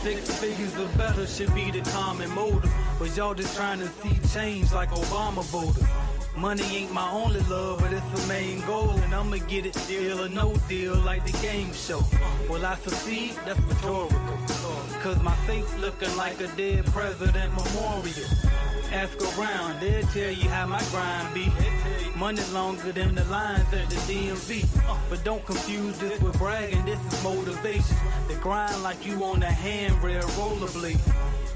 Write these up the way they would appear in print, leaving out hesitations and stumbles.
6 figures or better should be the common motive. But y'all just trying to see change like Obama voters. Money ain't my only love, but it's the main goal. And I'ma get it deal or no deal like the game show. Will I succeed? That's rhetorical. Cause my face looking like a dead president memorial. Ask around, they'll tell you how my grind be. Money longer than the lines at the DMV. But don't confuse this with bragging, this is motivation. The grind like you on a handrail rollerblade.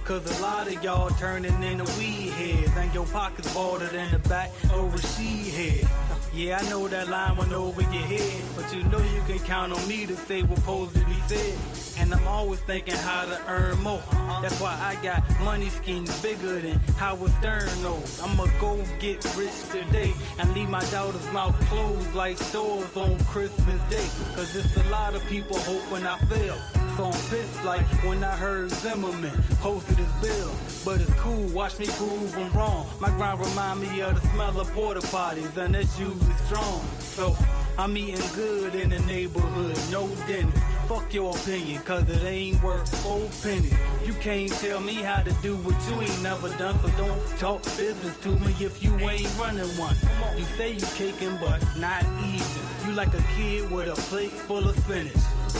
Cause a lot of y'all turning into weed heads. And your pockets bolder than the back of a she head. Yeah, I know that line went over your head, but you know you can count on me to say what's supposed to be said. And I'm always thinking how to earn more. That's why I got money schemes bigger than Howard Stern knows. I'ma go get rich today and leave my daughter's mouth closed like stores on Christmas Day. Cause it's a lot of people hoping I fail. So I'm pissed like when I heard Zimmerman posted his bill. But it's cool, watch me prove I'm wrong. My grind remind me of the smell of porta potties, and that's usually strong. So I'm eating good in the neighborhood, no dinner. Fuck your opinion, cause it ain't worth 4 pennies. You can't tell me how to do what you ain't never done, so don't talk business to me if you ain't running one. You say you caking, but not eating. You like a kid with a plate full of spinach,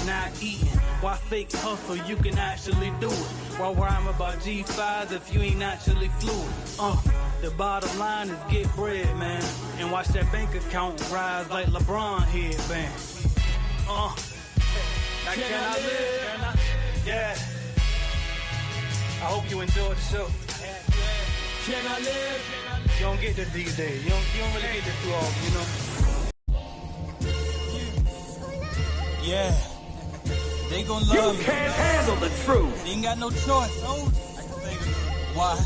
not eating. Why fake hustle, you can actually do it. Why rhyme about G5s if you ain't naturally fluid? The bottom line is get bread, man, and watch that bank account rise like LeBron headband. Now can I live? Yeah. I hope you enjoyed the show. Can I live? You don't get this these days. You don't really get this too often, you know? Yeah. They gon' love me. You can't handle the truth. They ain't got no choice. Why?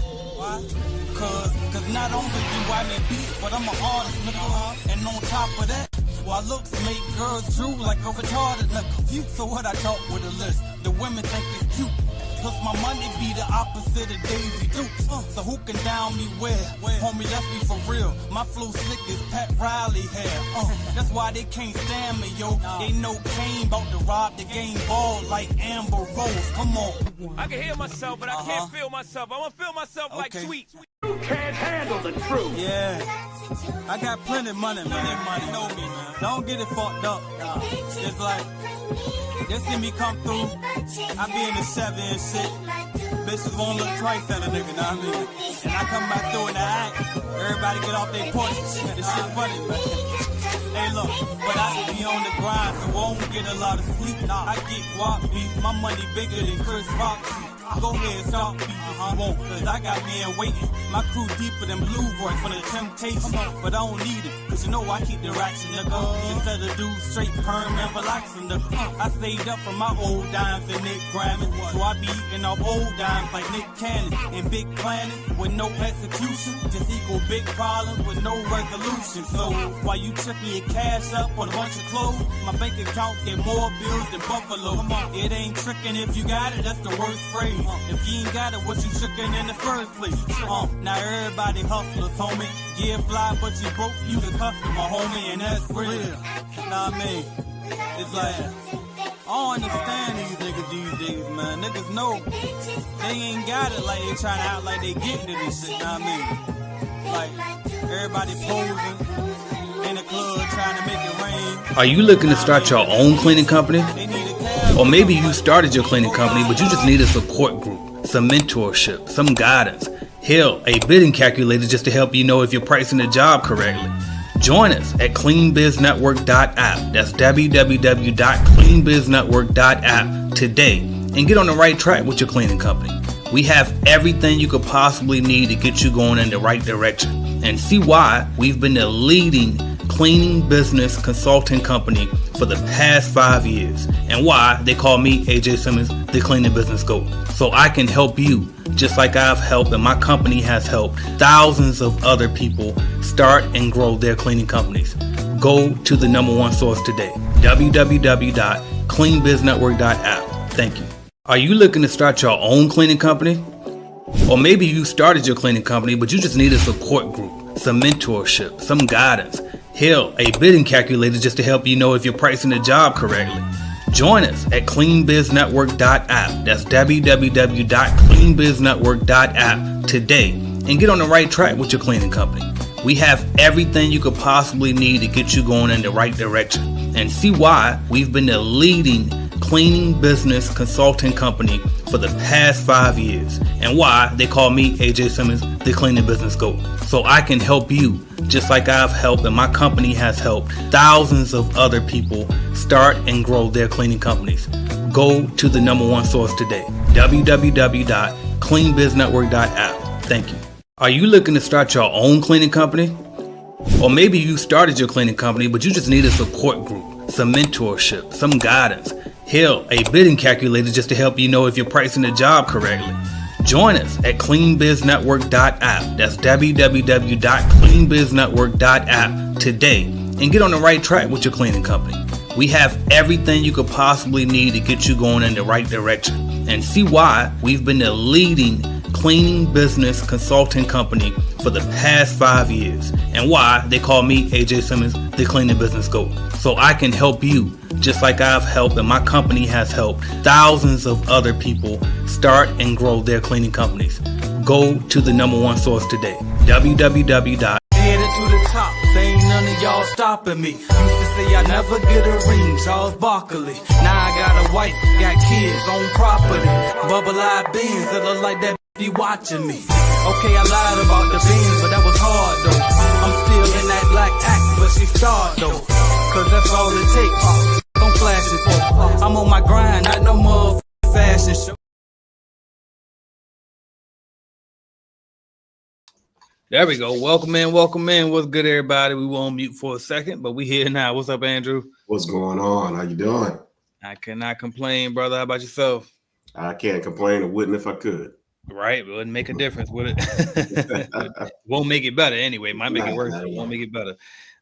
Cause not only do I make beats, but I'm an artist, nigga. And on top of that, while looks make girls drool like a retarded nigga. So what I talk with a list, the women think it's cute. Cause my money be the opposite of Daisy Dukes. So who can down me where? Homie, let's be for real. My flow sick as Pat Riley hair. That's why they can't stand me, yo. They know Kane about to rob the game ball like Amber Rose. Come on. I can hear myself, but I can't feel myself. I want to feel myself like Sweet. You can't handle the truth. Yeah. I got plenty money, man. Know me, man. Don't get it fucked up. It's like, they see me come through. I be in the 7 and shit. Bitches won't look twice at a nigga, know what I mean? And I come back through in the act. Everybody get off their porch. This shit funny, man. Hey, look, but I be on the grind, so won't get a lot of sleep. I get guap beef. My money bigger than Chris Rock. Go ahead, stop beef if you want, cause I got men waiting. My crew deeper than Blue Roy for the temptation, but I don't need it, cause you know I keep the ratchet, nigga. Instead of do straight perm and relaxing, nigga. I saved up from my old dimes and Nick Grammy, so I be eating off old dimes like Nick Cannon. And big planning with no execution, just equal big problems with no resolution. So while you tripping your cash up on a bunch of clothes, my bank account get more bills than Buffalo. It ain't tricking if you got it, that's the worst phrase. If you ain't got it, what you tricking in the first place? Now everybody hustlers, homie. Yeah, fly, but you broke, you the customer, homie, and that's real. Know what I mean? It's like, I don't understand these niggas these days, man. Niggas know they ain't got it like they trying to act like they getting to this shit, know what I mean? Like, everybody posing in the club trying to make it rain. Are you looking to start your own cleaning company? Or maybe you started your cleaning company, but you just need a support group, some mentorship, some guidance. Hell, a bidding calculator just to help you know if you're pricing the job correctly. Join us at cleanbiznetwork.app. That's www.cleanbiznetwork.app today and get on the right track with your cleaning company. We have everything you could possibly need to get you going in the right direction. And see why we've been the leading cleaning business consulting company for the past 5 years, and why they call me, AJ Simmons, the cleaning business GOAT. So I can help you just like I've helped and my company has helped thousands of other people start and grow their cleaning companies. Go to the #1 source today, www.cleanbiznetwork.app. Thank you. Are you looking to start your own cleaning company? Or maybe you started your cleaning company, but you just need a support group, some mentorship, some guidance. Hell, a bidding calculator just to help you know if you're pricing the job correctly. Join us at cleanbiznetwork.app. That's www.cleanbiznetwork.app today and get on the right track with your cleaning company. We have everything you could possibly need to get you going in the right direction, and see why we've been the leading cleaning business consulting company for the past 5 years, and why they call me, AJ Simmons, the cleaning business GOAT. So I can help you just like I've helped and my company has helped thousands of other people start and grow their cleaning companies. Go to the number one source today, www.cleanbiznetwork.app. Thank you. Are you looking to start your own cleaning company? Or maybe you started your cleaning company, but you just need a support group, some mentorship, some guidance. Hell, a bidding calculator just to help you know if you're pricing the job correctly. Join us at cleanbiznetwork.app. That's www.cleanbiznetwork.app today and get on the right track with your cleaning company. We have everything you could possibly need to get you going in the right direction, and see why we've been the leading cleaning business consulting company for the past 5 years, and why they call me, AJ Simmons, the cleaning business GOAT. So I can help you just like I've helped and my company has helped thousands of other people start and grow their cleaning companies. Go to the number one source today, www. Headed to the top, there ain't none of y'all stopping me. Used to say I never get a ring, Charles Barkley. Now I got a wife, got kids, own property. Bubble-eyed beans that look like that be watching me. Okay, I lied about the beans, but that was hard though. I'm still in that black act, but she starred though. Cause that's all it takes. Don't flash it for. I'm on my grind, not no motherfucking fashion show. There we go. Welcome in, welcome in. What's good, everybody? We were on mute for a second, but we here now. What's up, Andrew? What's going on? How you doing? I cannot complain, brother. How about yourself? I can't complain. I wouldn't if I could. Right. It wouldn't make a difference, would it? Won't make it better anyway. Might make it worse, but won't make it better.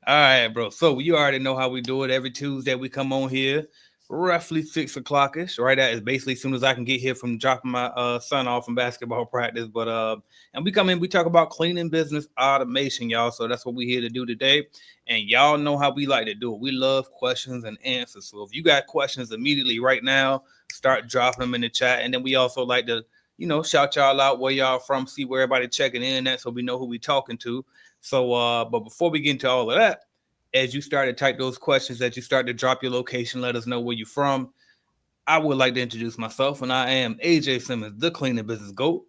All right, bro. So you already know how we do it. Every Tuesday we come on here, roughly 6 o'clock-ish. Right, that is basically as soon as I can get here from dropping my son off from basketball practice. But and we come in, we talk about cleaning business automation, y'all. So that's what we're here to do today. And y'all know how we like to do it. We love questions and answers. So if you got questions immediately right now, start dropping them in the chat. And then we also like to, shout y'all out where y'all from, see where everybody checking in at, so we know who we talking to. So, but before we get into all of that, as you start to type those questions, that you start to drop your location, let us know where you're from. I would like to introduce myself, and I am AJ Simmons, the Cleaning Business GOAT,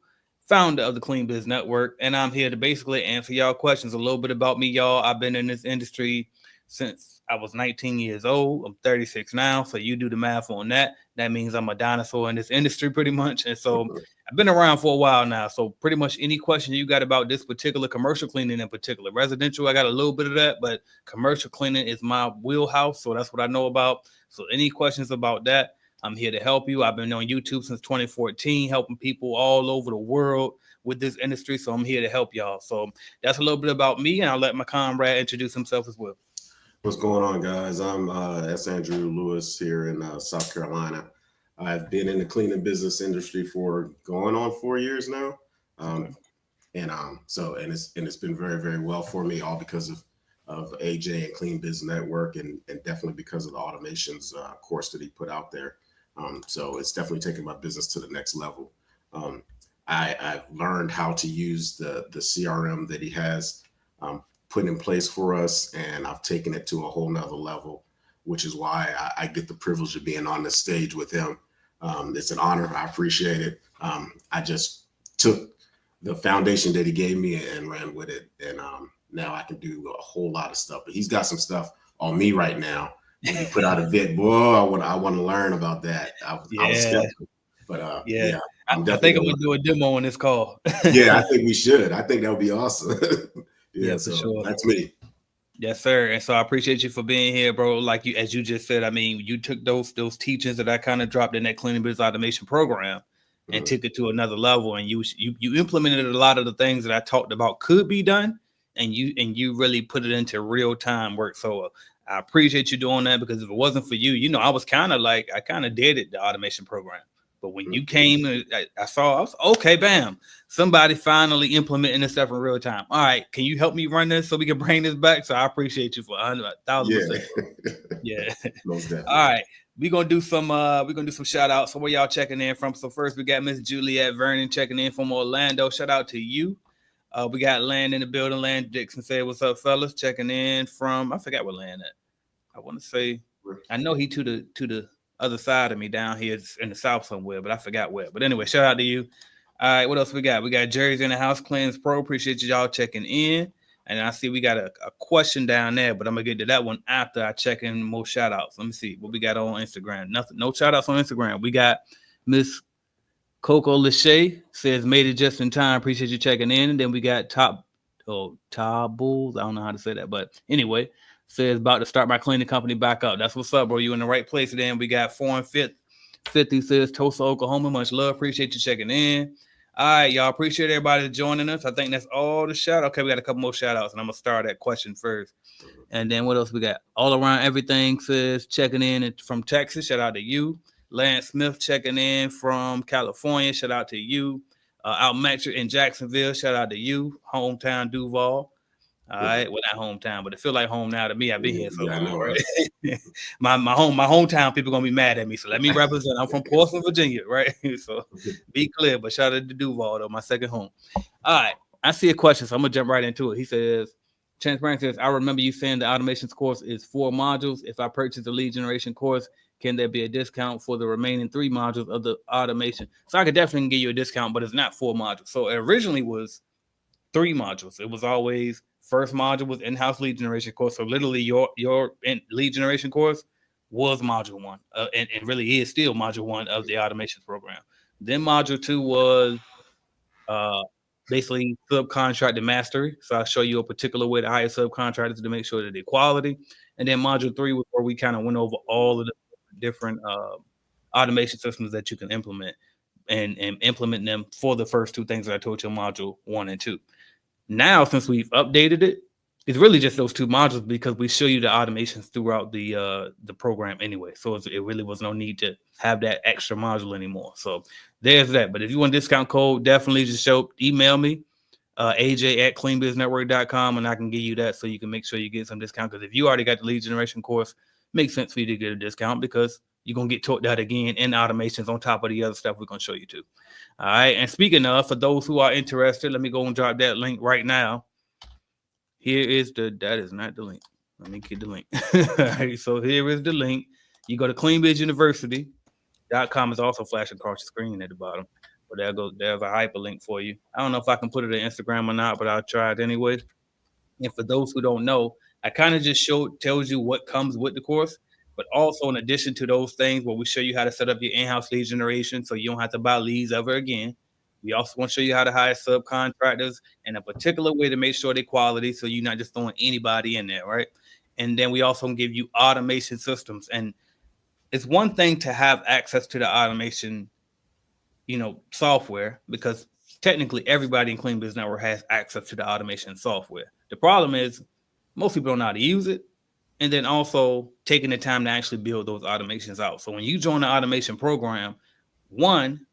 founder of the Clean Biz Network, and I'm here to basically answer y'all questions. A little bit about me, y'all. I've been in this industry since I was 19 years old. I'm 36 now, so you do the math on that. That means I'm a dinosaur in this industry pretty much, and so I've been around for a while now. So pretty much any question you got about this particular commercial cleaning in particular, residential, I got a little bit of that, but commercial cleaning is my wheelhouse, so that's what I know about. So any questions about that, I'm here to help you. I've been on YouTube since 2014, helping people all over the world with this industry, so I'm here to help y'all. So that's a little bit about me, and I'll let my comrade introduce himself as well. What's going on, guys? I'm S. Andrew Lewis here in South Carolina. I've been in the cleaning business industry for going on 4 years now, and it's been very, very well for me, all because of AJ and Clean Biz Network, and definitely because of the automations course that he put out there. So it's definitely taken my business to the next level. I've learned how to use the CRM that he has put in place for us, and I've taken it to a whole nother level, which is why I get the privilege of being on this stage with him. It's an honor. I appreciate it. I just took the foundation that he gave me and ran with it, and now I can do a whole lot of stuff. But he's got some stuff on me right now. When he put out a vid, boy, I want to learn about that. I was skeptical, but I think I'm gonna do a demo on this call. Yeah, I think we should. I think that would be awesome. Yeah, for sure. That's me. Yes, sir. And so I appreciate you for being here, bro. Like you, as you just said, I mean, you took those teachings that I kind of dropped in that cleaning business automation program and took it to another level. And you implemented a lot of the things that I talked about could be done, and you really put it into real time work. So I appreciate you doing that, because if it wasn't for you, I was kind of did it, the automation program. But when you came, I was okay, bam, somebody finally implementing this stuff in real time. All right, can you help me run this so we can bring this back? So I appreciate you for 1,000%. Yeah. Yeah. Most definitely. All right. we're gonna do some shout outs. So where y'all checking in from? So first we got Miss Juliet Vernon checking in from Orlando. Shout out to you. We got Land in the building. Land Dixon said, "What's up, fellas?" Checking in from, I forgot where Land at. I want to say, I know he to the other side of me down here in the south somewhere, but I forgot where. But anyway, shout out to you. All right, what else we got? We got Jerry's in the house, Cleanse Pro. Appreciate y'all checking in. And I see we got a question down there, but I'm gonna get to that one after I check in more shout outs. Let me see what we got on Instagram. Nothing, no shout outs on Instagram. We got Miss Coco Lachey says, "Made it just in time. Appreciate you checking in." And then we got Tables. I don't know how to say that, but anyway, says about to start my cleaning company back up. That's what's up, bro. You in the right place. Then we got 4 and 5th. 50 says Tulsa, Oklahoma. Much love. Appreciate you checking in. All right, y'all. Appreciate everybody joining us. I think that's all the shout. Okay, we got a couple more shout outs, and I'm gonna start that question first. And then what else we got? All around everything says checking in from Texas. Shout out to you. Lance Smith checking in from California. Shout out to you. Out Metro in Jacksonville. Shout out to you. Hometown Duval. All right, well, not hometown, but it feel like home now to me. I've been here so long, know, right? my hometown people gonna be mad at me, so let me represent. I'm from Portsmouth, Virginia, right? So be clear, but shout out to Duval though, my second home. All right, I see a question, so I'm gonna jump right into it. He says, "Transparency says, I remember you saying the automations course is 4 modules. If I purchase the lead generation course, can there be a discount for the remaining 3 modules of the automation?" So I could definitely give you a discount, but it's not 4 modules. So it originally was 3 modules. It was always first module was in-house lead generation course. So literally your lead generation course was module 1 and really is still module 1 of the automation program. Then module 2 was basically subcontracted mastery. So I'll show you a particular way to hire subcontractors to make sure that they're quality. And then module 3 was where we kind of went over all of the different automation systems that you can implement and implement them for the first 2 things that I told you in module 1 and 2. Now, since we've updated it, it's really just those 2 modules because we show you the automations throughout the program anyway. So it really was no need to have that extra module anymore. So there's that. But if you want a discount code, definitely just email me, aj@cleanbiznetwork.com, and I can give you that so you can make sure you get some discount. Because if you already got the lead generation course, it makes sense for you to get a discount because you're going to get taught that again in automations on top of the other stuff we're going to show you too. All right. And speaking of, for those who are interested, let me go and drop that link right now. Here is that is not the link. Let me get the link. All right. So here is the link. You go to cleanbizuniversity.com. It's also flashing across the screen at the bottom. But there's a hyperlink for you. I don't know if I can put it on Instagram or not, but I'll try it anyway. And for those who don't know, I kind of just tells you what comes with the course. But also, in addition to those things where we show you how to set up your in-house lead generation so you don't have to buy leads ever again, we also want to show you how to hire subcontractors in a particular way to make sure they're quality so you're not just throwing anybody in there, right? And then we also give you automation systems. And it's one thing to have access to the automation, software, because technically everybody in Clean Biz Network has access to the automation software. The problem is most people don't know how to use it. And then also taking the time to actually build those automations out. So when you join the automation program, one,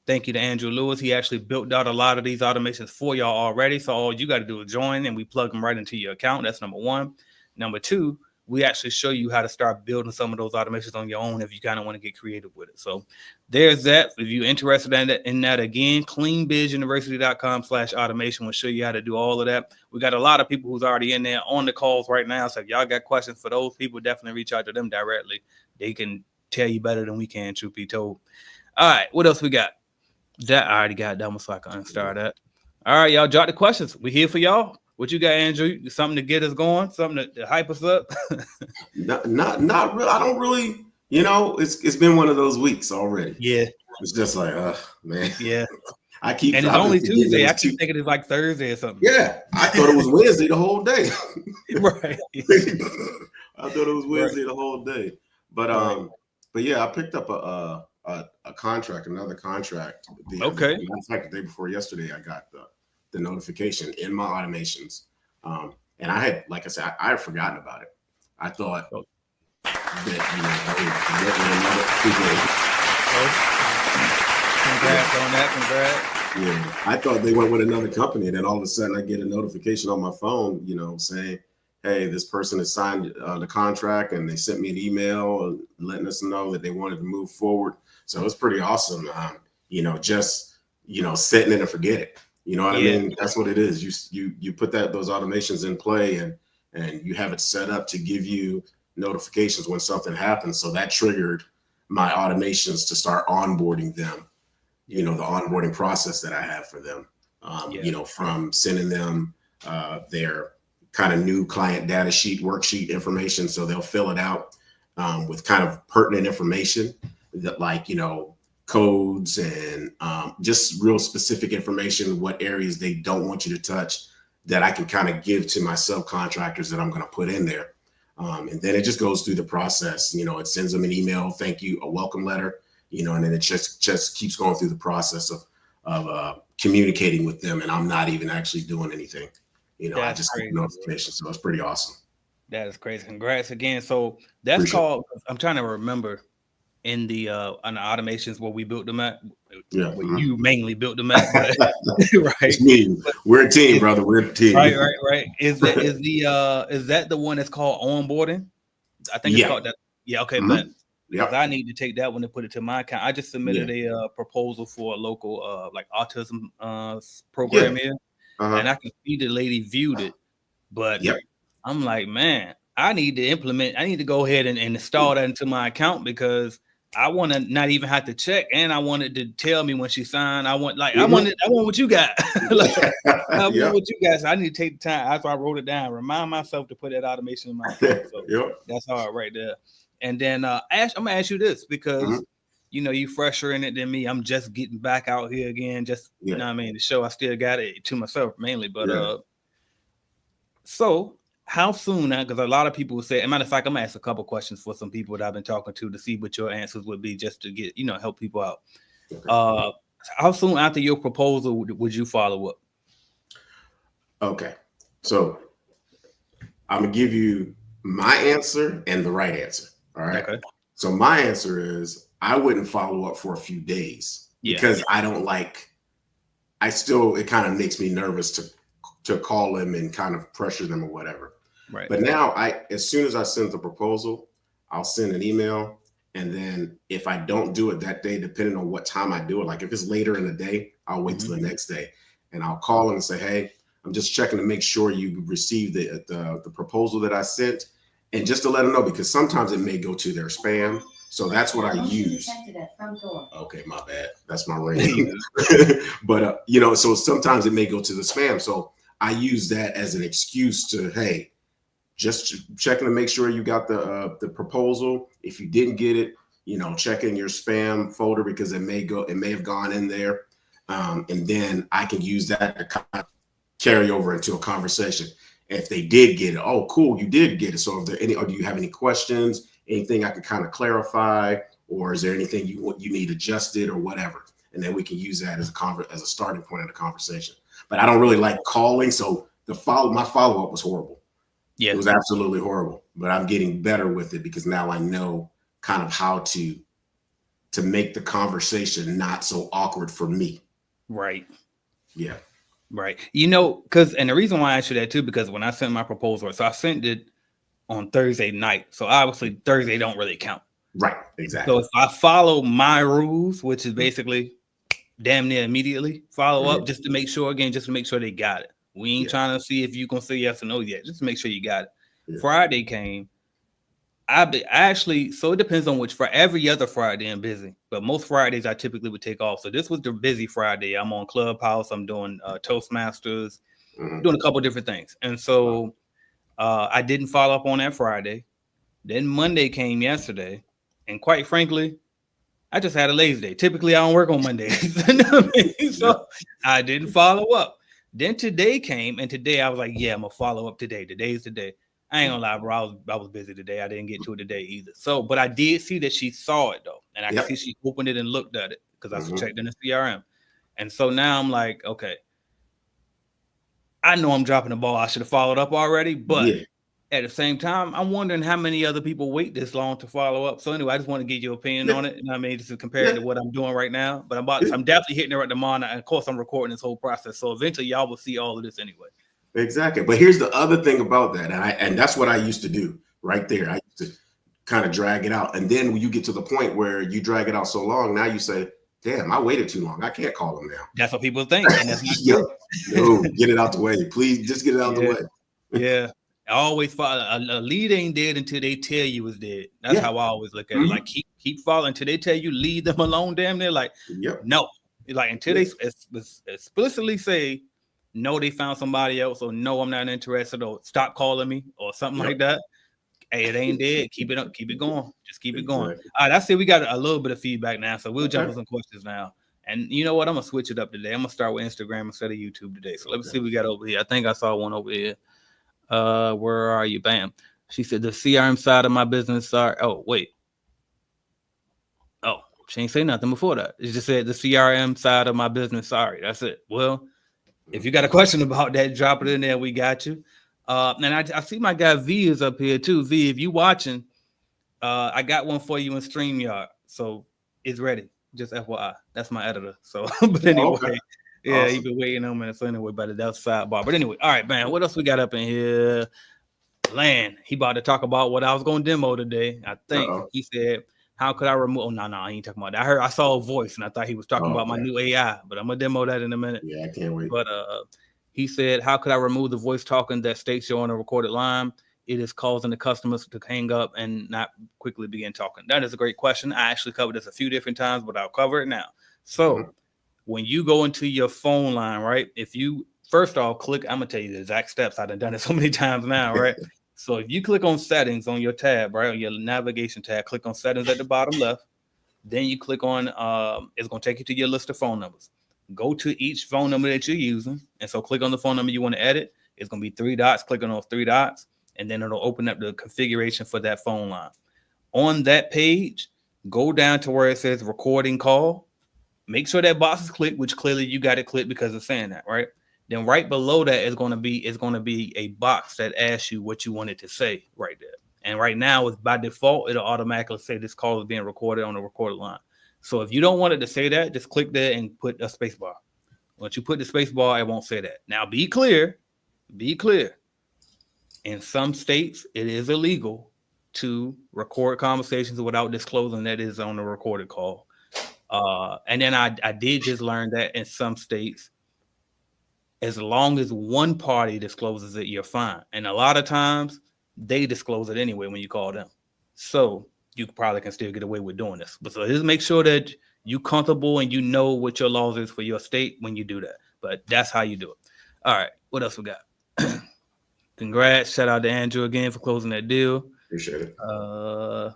thank you to Andrew Lewis. He actually built out a lot of these automations for y'all already. So all you got to do is join and we plug them right into your account. That's number 1. Number 2, we actually show you how to start building some of those automations on your own if you kind of want to get creative with it. So there's that. If you're interested in that again, cleanbizuniversity.com/automation will show you how to do all of that. We got a lot of people who's already in there on the calls right now. So if y'all got questions for those people, definitely reach out to them directly. They can tell you better than we can, truth be told. All right, what else we got? That I already got done, so I can unstart that. All right, y'all, jot the questions. We here for y'all. What you got, Andrew? Something to get us going? Something to hype us up? Not really. I don't really. It's been one of those weeks already. Yeah, it's just like, man. Yeah, and it's only Tuesday. I keep thinking it's like Thursday or something. Yeah, I thought it was Wednesday the whole day. Right. I thought it was Wednesday the whole day. But yeah, I picked up another contract. Okay. In fact, the day before yesterday, I got the notification in my automations. And I had, like I said, I had forgotten about it. I thought that, congrats on that, congrats. Yeah, I thought they went with another company, and then all of a sudden I get a notification on my phone, saying, hey, this person has signed the contract, and they sent me an email letting us know that they wanted to move forward. So it's pretty awesome. Just setting it and forget it. You know what I mean? That's what it is. You put those automations in play, and you have it set up to give you notifications when something happens. So that triggered my automations to start onboarding them. The onboarding process that I have for them. From sending them their kind of new client data sheet, worksheet information. So they'll fill it out with kind of pertinent information that, like, codes and just real specific information, what areas they don't want you to touch, that I can kind of give to my subcontractors that I'm going to put in there. And then it just goes through the process. It sends them an email, thank you, a welcome letter, and then it just keeps going through the process of communicating with them. And I'm not even actually doing anything. I just get notifications. So it's pretty awesome. That is crazy. Congrats again. So that's called, I'm trying to remember, in the on the automations where we built them at. Yeah. Where you mainly built them at. But, right. It's me. We're a team, brother. We're a team. Right. Is that the one that's called onboarding? I think it's called that. Yeah, okay, but I need to take that one and put it to my account. I just submitted a proposal for a local like autism program here. And I can see the lady viewed it, but I'm like, man, I need to go ahead and install that into my account, because I want to not even have to check, and I wanted to tell me when she signed. I want what you got. I want what you got. So I need to take the time. After I wrote it down, remind myself to put that automation in my account. So that's hard right there. And then Ash, I'm gonna ask you this, because you fresher in it than me. I'm just getting back out here again. Just you know what I mean. The show, I still got it to myself mainly, but so. How soon? Because a lot of people will say, as a matter of fact, I'm gonna ask a couple questions for some people that I've been talking to see what your answers would be, just to get, help people out. Okay. How soon after your proposal would you follow up? Okay. So I'm gonna give you my answer and the right answer. All right. Okay. So my answer is I wouldn't follow up for a few days because I don't like, it kind of makes me nervous to call them and kind of pressure them or whatever. Right. But now as soon as I send the proposal, I'll send an email. And then if I don't do it that day, depending on what time I do it, like if it's later in the day, I'll wait till the next day, and I'll call them and say, hey, I'm just checking to make sure you received the proposal that I sent. And just to let them know, because sometimes it may go to their spam. So that's what I use. Okay, my bad. That's my ring. But, so sometimes it may go to the spam. So I use that as an excuse to, hey, just checking to make sure you got the proposal. If you didn't get it, check in your spam folder, because it may have gone in there. And then I can use that to kind of carry over into a conversation. If they did get it, oh, cool, you did get it. So or do you have any questions, anything I could kind of clarify, or is there anything you need adjusted or whatever? And then we can use that as a starting point in the conversation. But I don't really like calling. So my follow-up was horrible. Yeah, it was absolutely horrible, but I'm getting better with it, because now I know kind of how to make the conversation not so awkward for me. Right. Yeah. Right. And the reason why I asked you that too, because when I sent my proposal, so I sent it on Thursday night. So obviously Thursday don't really count. Right. Exactly. So if I follow my rules, which is basically damn near immediately follow up, just to make sure they got it. We ain't trying to see if you can say yes or no yet. Just to make sure you got it. Yeah. Friday came. So it depends on for every other Friday I'm busy, but most Fridays I typically would take off. So this was the busy Friday. I'm on Clubhouse. I'm doing Toastmasters, doing a couple different things. And so I didn't follow up on that Friday. Then Monday came yesterday. And quite frankly, I just had a lazy day. Typically I don't work on Mondays. So I didn't follow up. Then today came, and today I was like, yeah, I'm gonna follow up today. Today's the day. I ain't gonna lie, bro. I was busy today. I didn't get to it today either. So, but I did see that she saw it though, and I can see she opened it and looked at it, because I checked in the CRM. And so now I'm like, okay, I know I'm dropping the ball. I should have followed up already, but at the same time, I'm wondering how many other people wait this long to follow up. So anyway, I just want to get your opinion on it. And I mean, just to compare it to what I'm doing right now. But I'm definitely hitting it right tomorrow. And of course, I'm recording this whole process. So eventually, y'all will see all of this anyway. Exactly. But here's the other thing about that. And that's what I used to do right there. I used to kind of drag it out. And then when you get to the point where you drag it out so long, now you say, damn, I waited too long. I can't call them now. That's what people think. And that's not Yep. No, get it out the way. Please just get it out the way. Yeah. I always follow a lead ain't dead until they tell you it's dead. That's how I always look at it. Like keep following until they tell you leave them alone. Damn near like no. Like until they explicitly say no, they found somebody else, or no, I'm not interested, or stop calling me, or something like that. Hey, it ain't dead. Keep it up, keep it going. Just keep it going. All right, I see we got a little bit of feedback now, so we'll jump on some questions now. And you know what? I'm gonna switch it up today. I'm gonna start with Instagram instead of YouTube today. So let me see what we got over here. I think I saw one over here. Where are you? Bam. She said the CRM side of my business. Sorry. Oh, wait. Oh, she ain't say nothing before that. It just said the CRM side of my business. Sorry. That's it. Well, if you got a question about that, drop it in there. We got you. And I see my guy V is up here too. V, if you watching, I got one for you in StreamYard. So it's ready. Just FYI. That's my editor. So, but anyway, yeah, he's been waiting on me. So anyway, but that's sidebar. But anyway, all right, man. What else we got up in here? Land. He about to talk about what I was going to demo today. I think he said, how could I remove? Oh, no, he ain't talking about that. I saw a voice and I thought he was talking about my new AI, but I'm gonna demo that in a minute. Yeah, I can't wait. But he said, how could I remove the voice talking that states you're on a recorded line? It is causing the customers to hang up and not quickly begin talking. That is a great question. I actually covered this a few different times, but I'll cover it now. So when you go into your phone line, right? If you first off click, I'm gonna tell you the exact steps. I've done it so many times now, right? So if you click on settings on your tab, right, on your navigation tab, click on settings at the bottom left. Then you click on, it's going to take you to your list of phone numbers. Go to each phone number that you're using. And so click on the phone number you want to edit. It's going to be 3 dots. Click on those 3 dots. And then it'll open up the configuration for that phone line. On that page, go down to where it says recording call. Make sure that box is clicked, which clearly you got it clicked because it's saying that, right? Then right below that is going to be a box that asks you what you want it to say right there. And right now, it's by default, it'll automatically say this call is being recorded on the recorded line. So if you don't want it to say that, just click there and put a space bar. Once you put the space bar, it won't say that. Now, be clear. In some states, it is illegal to record conversations without disclosing that it is on a recorded call. And then I did just learn that in some states, as long as one party discloses it, you're fine. And a lot of times they disclose it anyway when you call them. So you probably can still get away with doing this. But so just make sure that you're comfortable and you know what your laws is for your state when you do that. But that's how you do it. All right. What else we got? Congrats. Shout out to Andrew again for closing that deal. Appreciate it.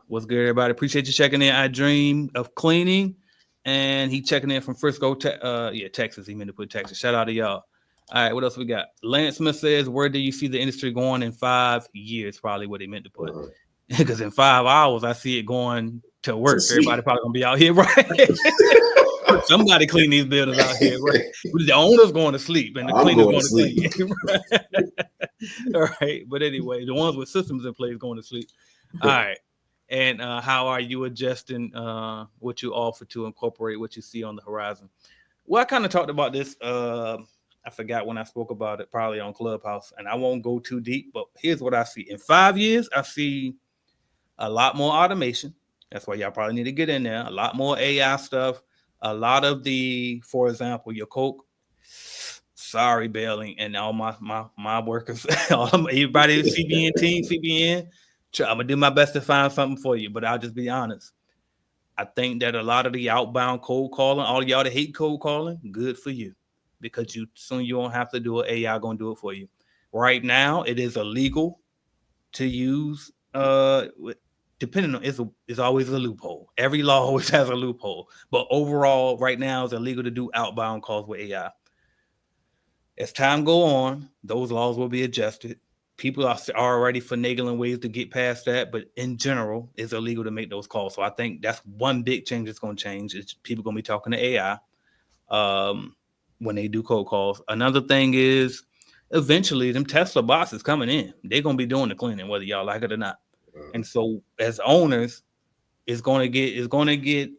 What's good, everybody? Appreciate you checking in. I dream of cleaning. And he checking in from Frisco, Texas. He meant to put Texas. Shout out to y'all. All right, what else we got? Lance Smith says, where do you see the industry going in 5 years? Probably what he meant to put. Because in 5 hours, I see it going to work. Everybody probably going to be out here, right? Somebody clean these buildings out here, right? The owner's going to sleep and the cleaner's going to sleep. Right? All right, but anyway, the ones with systems in place going to sleep. All right. And how are you adjusting what you offer to incorporate what you see on the horizon? Well, I kind of talked about this. I forgot when I spoke about it, probably on Clubhouse, and I won't go too deep, but here's what I see. In 5 years, I see a lot more automation. That's why y'all probably need to get in there. A lot more AI stuff. A lot of for example, your Coke, sorry, Bailing, and all my workers, everybody, CBN team, CBN, I'm going to do my best to find something for you, but I'll just be honest. I think that a lot of the outbound cold calling, all y'all that hate cold calling, good for you. Because soon you won't have to do it. AI gonna do it for you. Right now, it is illegal to use. Depending on it's always a loophole. Every law always has a loophole. But overall, right now, it's illegal to do outbound calls with AI. As time go on, those laws will be adjusted. People are already finagling ways to get past that, but in general, it's illegal to make those calls. So I think that's one big change that's going to change. Is people going to be talking to AI. When they do cold calls. Another thing is eventually them Tesla bots coming in. They're going to be doing the cleaning, whether y'all like it or not. And so as owners, we're going to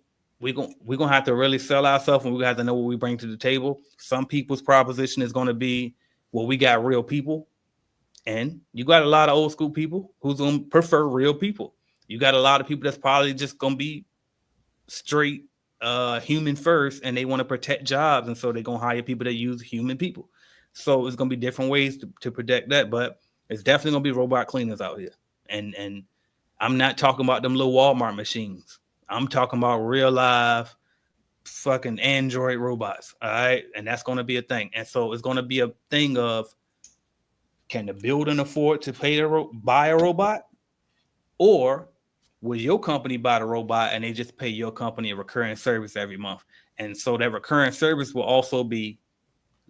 have to really sell ourselves, and we have to know what we bring to the table. Some people's proposition is going to be, well, we got real people, and you got a lot of old school people who's gonna prefer real people. You got a lot of people that's probably just gonna be straight human first, and they want to protect jobs, and so they're gonna hire people that use human people. So it's gonna be different ways to protect that, but it's definitely gonna be robot cleaners out here. And I'm not talking about them little Walmart machines. I'm talking about real live fucking Android robots. All right. And that's going to be a thing. And so it's going to be a thing of, can the building afford to buy a robot? Or will your company buy the robot and they just pay your company a recurring service every month? And so that recurring service will also be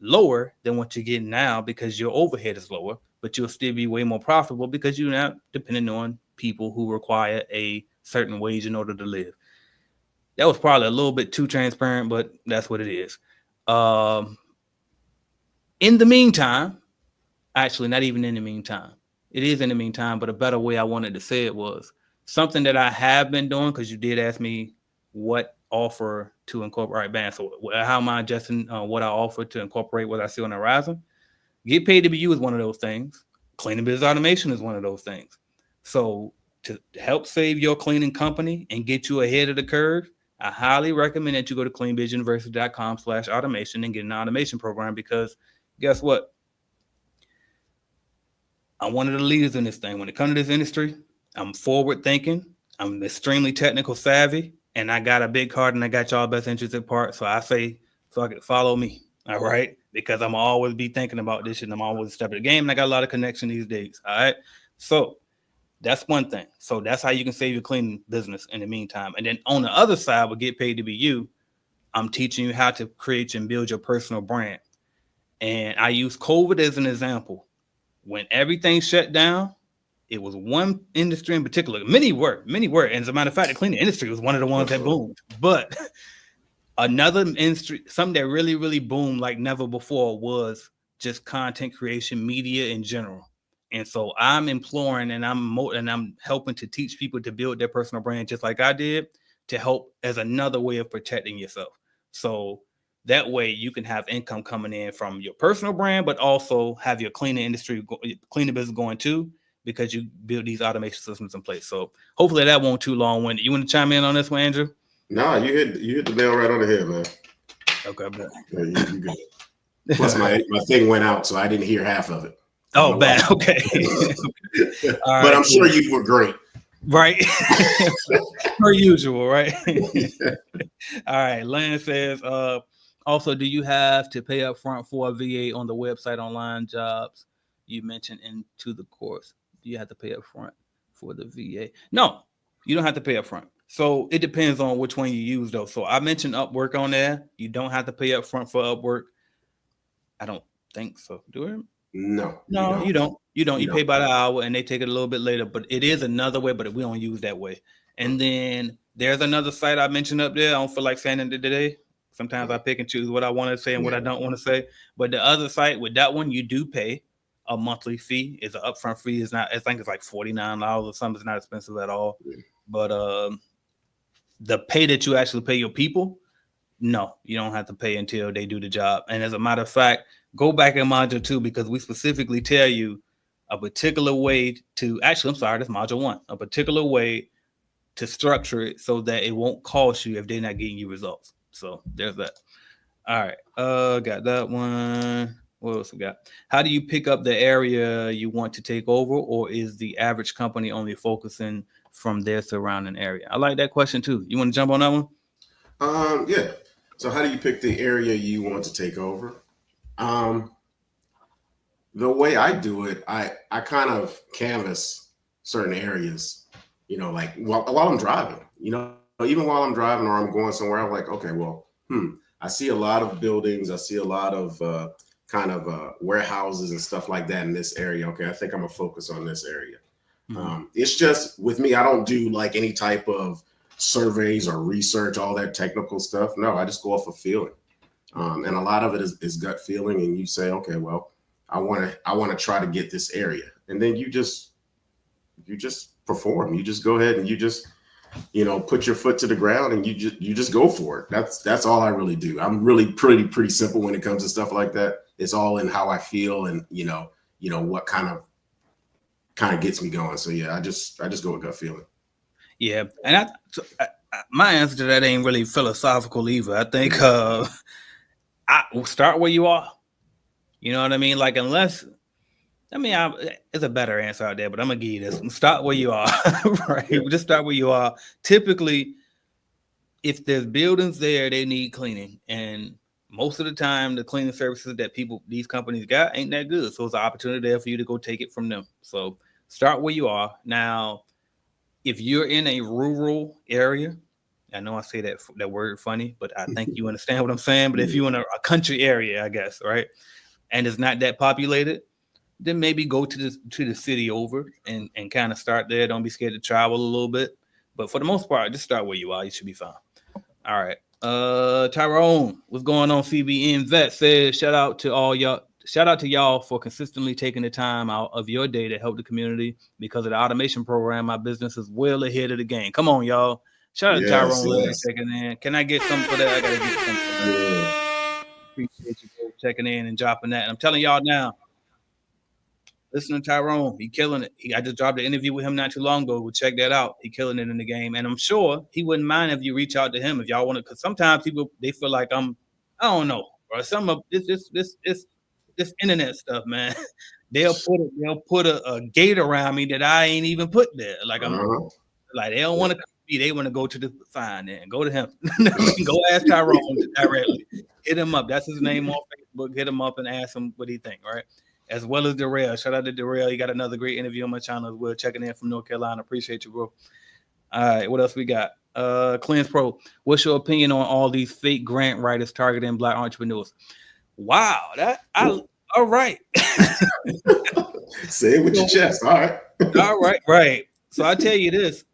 lower than what you're getting now because your overhead is lower, but you'll still be way more profitable because you're not depending on people who require a certain wage in order to live. That was probably a little bit too transparent, but that's what it is. In the meantime, actually not even in the meantime, it is in the meantime, but a better way I wanted to say it was something that I have been doing, because you did ask me what offer to incorporate band. So how am I adjusting what I offer to incorporate what I see on the horizon? Get paid to be you is one of those things. Cleaning business automation is one of those things. So to help save your cleaning company and get you ahead of the curve, I highly recommend that you go to cleanbizuniversity.com/automation and get an automation program, because guess what? I'm one of the leaders in this thing. When it comes to this industry, I'm forward thinking. I'm extremely technical savvy, and I got a big heart, and I got y'all best interests at heart. So I say, fuck it, follow me. All right. Because I'm always be thinking about this shit, and I'm always a step of the game, and I got a lot of connection these days. All right. So that's one thing. So that's how you can save your cleaning business in the meantime. And then on the other side, with Get Paid to Be You, I'm teaching you how to create and build your personal brand. And I use COVID as an example. When everything shut down, it was one industry in particular. Many were. And as a matter of fact, the cleaning industry was one of the ones that boomed. But another industry, something that really, really boomed like never before, was just content creation, media in general. And so I'm imploring and I'm helping to teach people to build their personal brand just like I did, to help as another way of protecting yourself. So that way you can have income coming in from your personal brand, but also have your cleaning business going too, because you build these automation systems in place. So hopefully that won't too long-winded. You want to chime in on this one, Andrew? No, you hit the nail right on the head, man. Okay, man. Yeah, you good. Plus my thing went out, so I didn't hear half of it. Oh, bad. Okay. All but I'm sure you were great. Right. Per usual, right? All right. Lance says, also, do you have to pay up front for a VA on the website online jobs you mentioned into the course? Do you have to pay up front for the VA? No, you don't have to pay up front. So it depends on which one you use, though. So I mentioned Upwork on there. You don't have to pay up front for Upwork. I don't think so. Do it? No, you don't. You pay by the hour, and they take it a little bit later. But it is another way, but we don't use that way. And then there's another site I mentioned up there. I don't feel like saying it today. Sometimes I pick and choose what I want to say and what I don't want to say. But the other site, with that one, you do pay a monthly fee. It's an upfront fee. It's not. I think it's like $49 or something. It's not expensive at all. But the pay that you actually pay your people, no, you don't have to pay until they do the job. And as a matter of fact, go back in module 2, because we specifically tell you a particular way to that's module 1, a particular way to structure it so that it won't cost you if they're not getting you results. So there's that. All right. Got that one. What else we got? How do you pick up the area you want to take over, or is the average company only focusing from their surrounding area? I like that question too. You want to jump on that one? Yeah. So how do you pick the area you want to take over? The way I do it, I kind of canvas certain areas, like while I'm driving, even while I'm driving or I'm going somewhere, I'm like, okay, well, I see a lot of buildings. I see a lot of warehouses and stuff like that in this area. Okay, I think I'm gonna focus on this area. It's just with me, I don't do like any type of surveys or research, all that technical stuff. No, I just go off of feeling. And a lot of it is gut feeling. And you say, okay, well, I want to try to get this area. And then you just perform. You just go ahead and you just, put your foot to the ground and you just go for it. That's all I really do. I'm really pretty simple when it comes to stuff like that. it's all in how I feel and what kind of gets me going. So yeah, I just go with gut feeling. Yeah, and my answer to that ain't really philosophical either. I think I start where you are. You know what I mean? Like unless it's a better answer out there, but I'm gonna give you this. Start where you are, right? Yeah. Just start where you are. Typically, if there's buildings there, they need cleaning, and most of the time, the cleaning services that these companies got ain't that good. So it's an opportunity there for you to go take it from them. So start where you are. Now, if you're in a rural area, I know I say that word funny, but I think you understand what I'm saying. But if you're in a country area, I guess, right, and it's not that populated, then maybe go to the city over and kind of start there. Don't be scared to travel a little bit. But for the most part, just start where you are. You should be fine. All right. Tyrone, what's going on? CBN Vet says, shout out to y'all for consistently taking the time out of your day to help the community. Because of the automation program, my business is well ahead of the game. Come on, y'all. Shout out to Tyrone checking in. Can I get something for that? I gotta get something for that. Appreciate you both checking in and dropping that. And I'm telling y'all now, listen to Tyrone. He killing it. I just dropped an interview with him not too long ago. We'll check that out. He killing it in the game. And I'm sure he wouldn't mind if you reach out to him if y'all want to, because sometimes people, they feel like I don't know, or some of this internet stuff, man. They'll put a gate around me that I ain't even put there. Like like they don't want to come to me. They want to go to the sign and go to him. Go ask Tyrone directly. Hit him up. That's his name on Facebook. Hit him up and ask him what he think, right? As well as Darrell. Shout out to Darrell. You got another great interview on my channel as well. Checking in from North Carolina. Appreciate you, bro. All right, what else we got? Cleanse Pro. What's your opinion on all these fake grant writers targeting Black entrepreneurs? Wow, all right. Say it with your chest. All right. All right, right. So I tell you this.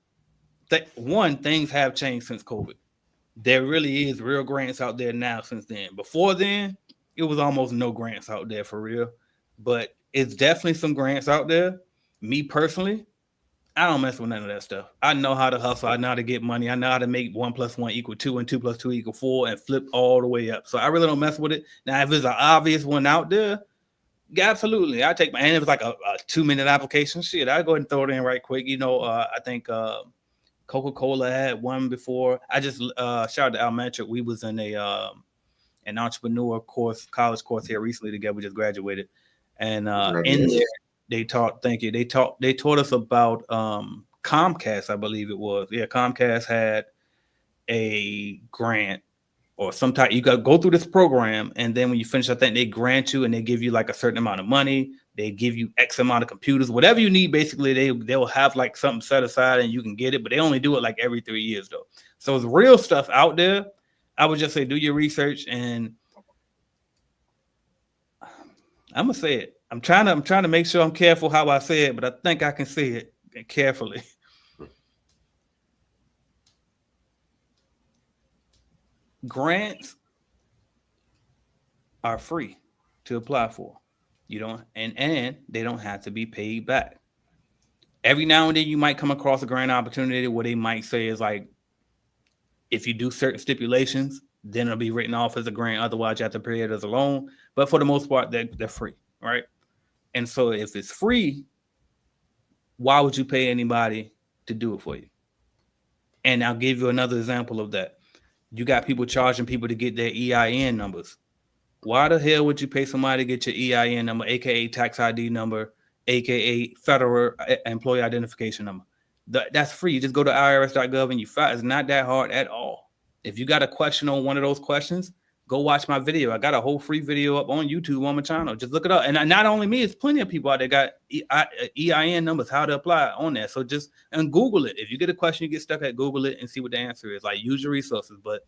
One, things have changed since COVID. There really is real grants out there now since then. Before then, it was almost no grants out there for real. But it's definitely some grants out there. Me personally, I don't mess with none of that stuff. I know how to hustle. I know how to get money. I know how to make 1 + 1 = 2 and 2 + 2 = 4 and flip all the way up. So I really don't mess with it. Now, if it's an obvious one out there, yeah, absolutely. I take and it was like a 2-minute application. Shit, I go ahead and throw it in right quick. I think Coca-Cola had one before. I just shout out to Al Mantrick. We was in an entrepreneur course, college course here recently together. We just graduated. And in there, they taught us about Comcast, I believe it was. Yeah, Comcast had a grant or some type. You got to go through this program, and then when you finish, I think they grant you and they give you like a certain amount of money. They give you X amount of computers, whatever you need. Basically, they'll have like something set aside and you can get it, but they only do it like every 3 years though. So it's real stuff out there. I would just say do your research, and I'm gonna say it. I'm trying to make sure I'm careful how I say it, but I think I can say it carefully. Grants are free to apply for. You don't, and they don't have to be paid back. Every now and then you might come across a grant opportunity where they might say is like, if you do certain stipulations, then it'll be written off as a grant. Otherwise, you have to pay it as a loan. But for the most part, they're free, right? And so if it's free, why would you pay anybody to do it for you? And I'll give you another example of that. You got people charging people to get their EIN numbers. Why the hell would you pay somebody to get your EIN number, aka tax ID number, aka federal employee identification number? That's free. You just go to irs.gov and you file. It's not that hard at all. If you got a question on one of those questions, go watch my video. I got a whole free video up on YouTube on my channel. Just look it up. And not only me, it's plenty of people out there got EIN numbers, how to apply on there. So just and Google it. If you get a question, you get stuck at Google it and see what the answer is. Like use your resources. But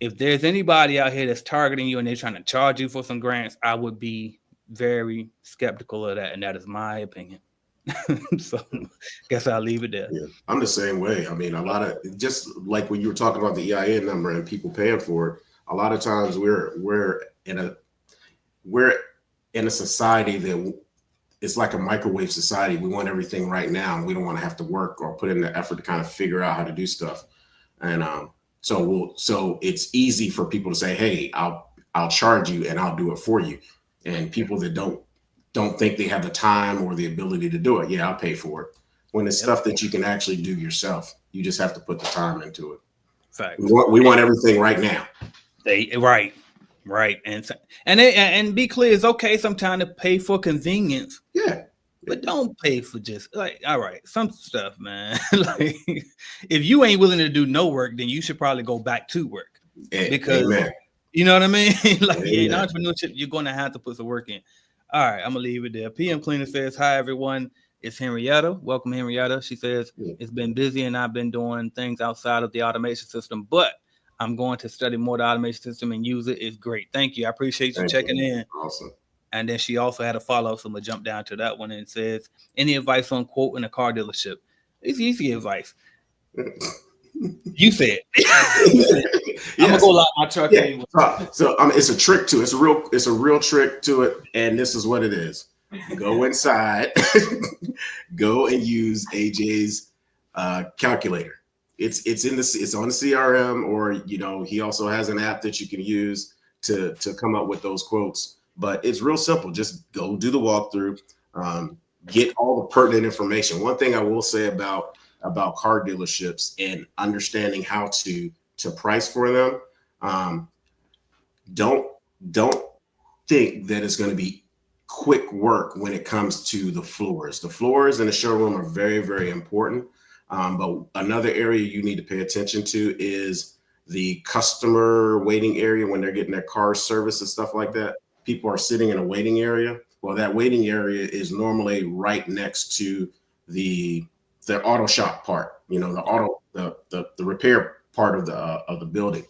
if there's anybody out here that's targeting you and they're trying to charge you for some grants, I would be very skeptical of that. And that is my opinion. So guess I'll leave it there. Yeah, I'm the same way. I mean, a lot of just like when you were talking about the EIN number and people paying for it, a lot of times we're in a society that it's like a microwave society. We want everything right now, and we don't want to have to work or put in the effort to kind of figure out how to do stuff. And so it's easy for people to say, "Hey, I'll charge you and I'll do it for you. And people that don't think they have the time or the ability to do it, yeah, I'll pay for it. When it's stuff that you can actually do yourself, you just have to put the time into it. Fact. We want everything right now. Right, and be clear, it's okay sometimes to pay for convenience. Yeah, but don't pay for just like, all right, some stuff, man. Like, if you ain't willing to do no work, then you should probably go back to work, because you know what I mean. Like, in entrepreneurship, you're gonna have to put some work in. All right, I'm gonna leave it there. PM Cleaner says, "Hi everyone, it's Henrietta. Welcome, Henrietta." She says, "It's been busy and I've been doing things outside of the automation system, but I'm going to study more the automation system and use it. It's great. Thank you. I appreciate you checking in." Awesome. And then she also had a follow-up, so I'm gonna jump down to that one. And it says, "Any advice on quoting a car dealership?" It's easy advice. You said. I'm gonna go lock my truck in. So it's a trick to it. It's a real trick to it, and this is what it is. Go inside, go and use AJ's calculator. It's on the CRM, or he also has an app that you can use to come up with those quotes. But it's real simple. Just go do the walkthrough, get all the pertinent information. One thing I will say about car dealerships and understanding how to price for them, don't think that it's going to be quick work when it comes to the floors. The floors in the showroom are very, very important. But another area you need to pay attention to is the customer waiting area when they're getting their car service and stuff like that. People are sitting in a waiting area. Well, that waiting area is normally right next to the auto shop part, the repair part of the building.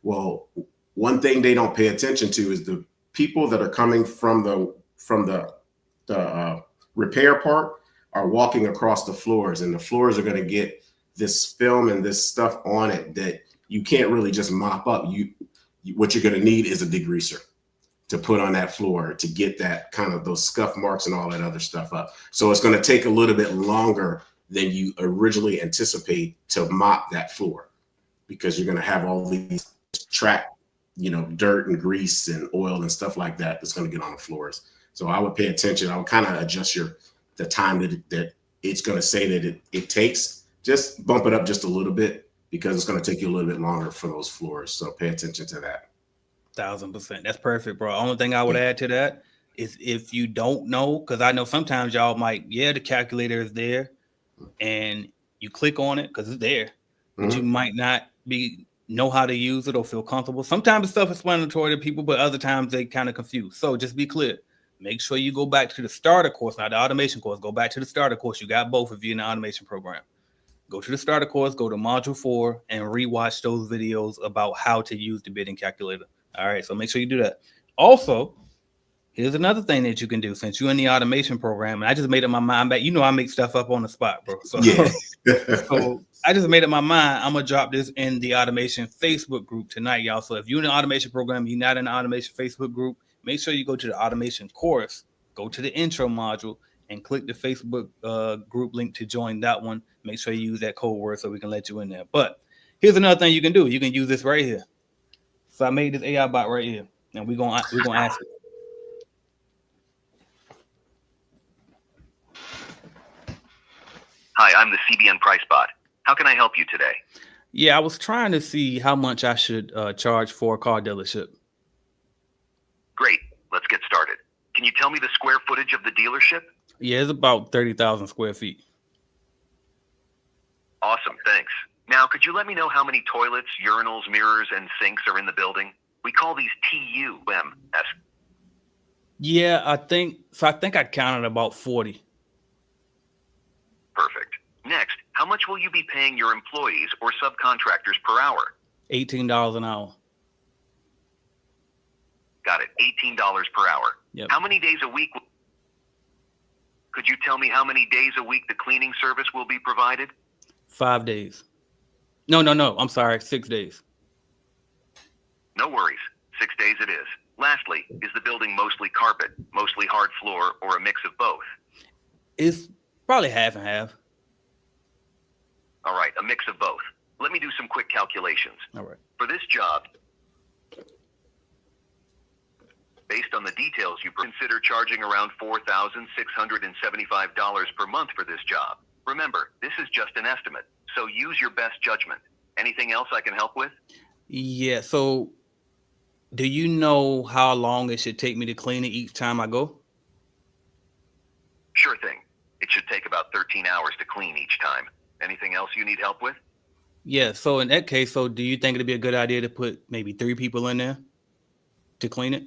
Well, one thing they don't pay attention to is the people that are coming from the repair part are walking across the floors, and the floors are going to get this film and this stuff on it that you can't really just mop up. What you're going to need is a degreaser to put on that floor to get that kind of those scuff marks and all that other stuff up. So it's going to take a little bit longer than you originally anticipate to mop that floor, because you're going to have all these track, dirt and grease and oil and stuff like that that's going to get on the floors. So I would pay attention. I would kind of adjust the time that it's going to say that it takes. Just bump it up just a little bit, because it's going to take you a little bit longer for those floors. So pay attention to that. 1000%. That's perfect, bro. Only thing I would add to that is, if you don't know, because I know sometimes y'all might, the calculator is there and you click on it because it's there, but you might not know how to use it or feel comfortable. Sometimes it's self-explanatory to people, but other times they kind of confused. So just be clear. Make sure you go back to the starter course, not the automation course. Go back to the starter course. You got both of you in the automation program. Go to the starter course, go to module 4, and rewatch those videos about how to use the bidding calculator. All right, so make sure you do that. Also, here's another thing that you can do, since you're in the automation program, and I just made up my mind back. I make stuff up on the spot, bro. So, so I just made up my mind. I'm going to drop this in the automation Facebook group tonight, y'all. So if you're in the automation program, you're not in the automation Facebook group, make sure you go to the automation course, go to the intro module, and click the Facebook group link to join that one. Make sure you use that code word so we can let you in there. But here's another thing you can do. You can use this right here. So I made this AI bot right here, and we're gonna ask it. Hi, I'm the CBN Price Bot. How can I help you today? Yeah, I was trying to see how much I should charge for a car dealership. Great. Let's get started. Can you tell me the square footage of the dealership? Yeah, it's about 30,000 square feet. Awesome, thanks. Now, could you let me know how many toilets, urinals, mirrors, and sinks are in the building? We call these TUMS. Yeah, I think I counted about 40. Perfect. Next, how much will you be paying your employees or subcontractors per hour? $18 an hour. Got it. $18 per hour. Yep. How many days a week? Could you tell me how many days a week the cleaning service will be provided? 5 days. No. I'm sorry. 6 days. No worries. 6 days it is. Lastly, is the building mostly carpet, mostly hard floor, or a mix of both? It's probably half and half. All right, a mix of both. Let me do some quick calculations. All right. For this job, Based on the details you consider charging around $4,675 per month for this job. Remember, this is just an estimate, so use your best judgment. Anything else I can help with? Yeah, so do you know how long it should take me to clean it each time I go? Sure thing. It should take about 13 hours to clean each time. Anything else you need help with? Yeah, so in that case, so do you think it'd be a good idea to put maybe 3 people in there to clean it?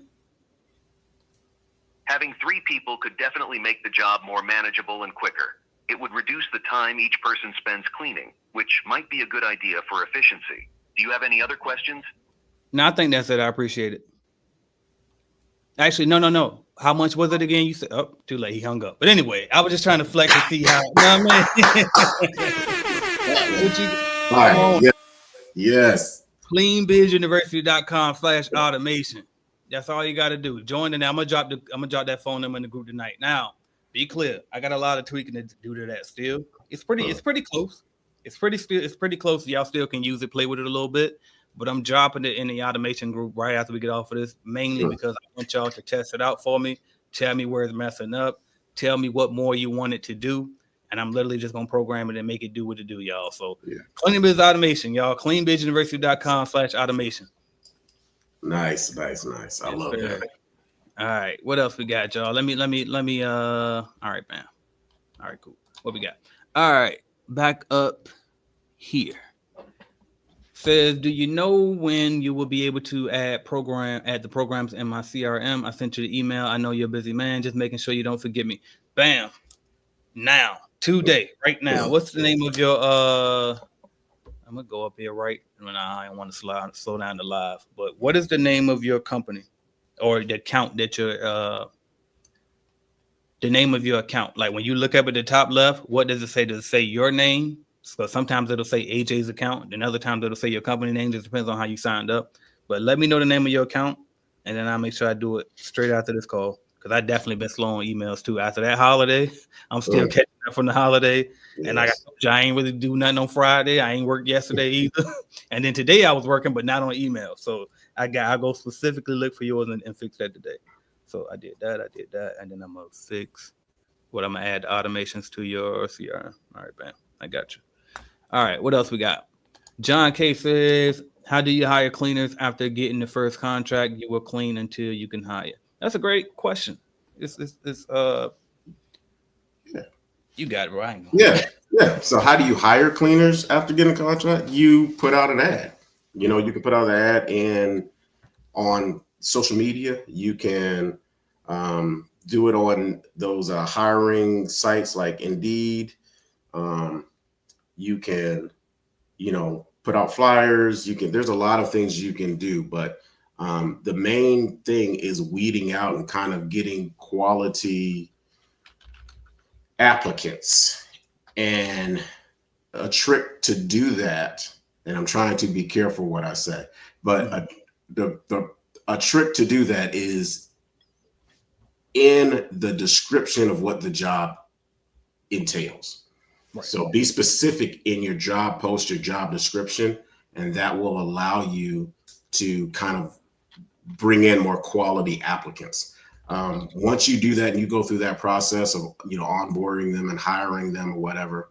Having 3 people could definitely make the job more manageable and quicker. It would reduce the time each person spends cleaning, which might be a good idea for efficiency. Do you have any other questions? No, I think that's it. I appreciate it. Actually, no. How much was it again? You said, oh, too late. He hung up. But anyway, I was just trying to flex and see how. No, man. All right. Yes. Cleanbizuniversity.com/automation. That's all you got to do. Join in. I'm gonna drop that phone number in the group tonight. Now, be clear. I got a lot of tweaking to do to that. Still, it's pretty close. It's pretty close. Y'all still can use it, play with it a little bit. But I'm dropping it in the automation group right after we get off of this, mainly because I want y'all to test it out for me. Tell me where it's messing up. Tell me what more you want it to do. And I'm literally just going to program it and make it do what it do, y'all. So Clean Biz Automation, y'all. Cleanbizuniversity.com/automation. Nice. I love that. All right. What else we got, y'all? Let me, all right, man. All right, cool. What we got? All right. Back up here. Says, do you know when you will be able to add the programs in my CRM? I sent you the email. I know you're a busy man. Just making sure you don't forget me. Bam. Now, today, right now. What's the name of your I'm gonna go up here right. I don't want to slow down the live, but what is the name of your company or the account that the name of your account? Like when you look up at the top left, what does it say? Does it say your name? So sometimes it'll say AJ's account, and other times it'll say your company name. Just depends on how you signed up. But let me know the name of your account, and then I'll make sure I do it straight after this call, because I definitely been slow on emails too. After that holiday, I'm still catching up from the holiday, and I ain't really do nothing on Friday. I ain't worked yesterday either, and then today I was working, but not on email. So I go specifically look for yours and fix that today. So I did that, and then I'm gonna fix what I'm gonna add automations to your CRM. All right, bam, I got you. All right, what else we got? John K says, how do you hire cleaners after getting the first contract? You will clean until you can hire. That's a great question. You got it right. Yeah. So how do you hire cleaners after getting a contract? You put out an ad. You can put out an ad on social media. You can do it on those hiring sites like Indeed. You can, put out flyers. There's a lot of things you can do, but the main thing is weeding out and kind of getting quality applicants. And a trick to do that, and I'm trying to be careful what I say, but a trick to do that is in the description of what the job entails. Right. So be specific in your job post, your job description, and that will allow you to kind of bring in more quality applicants. Once you do that and you go through that process of onboarding them and hiring them or whatever,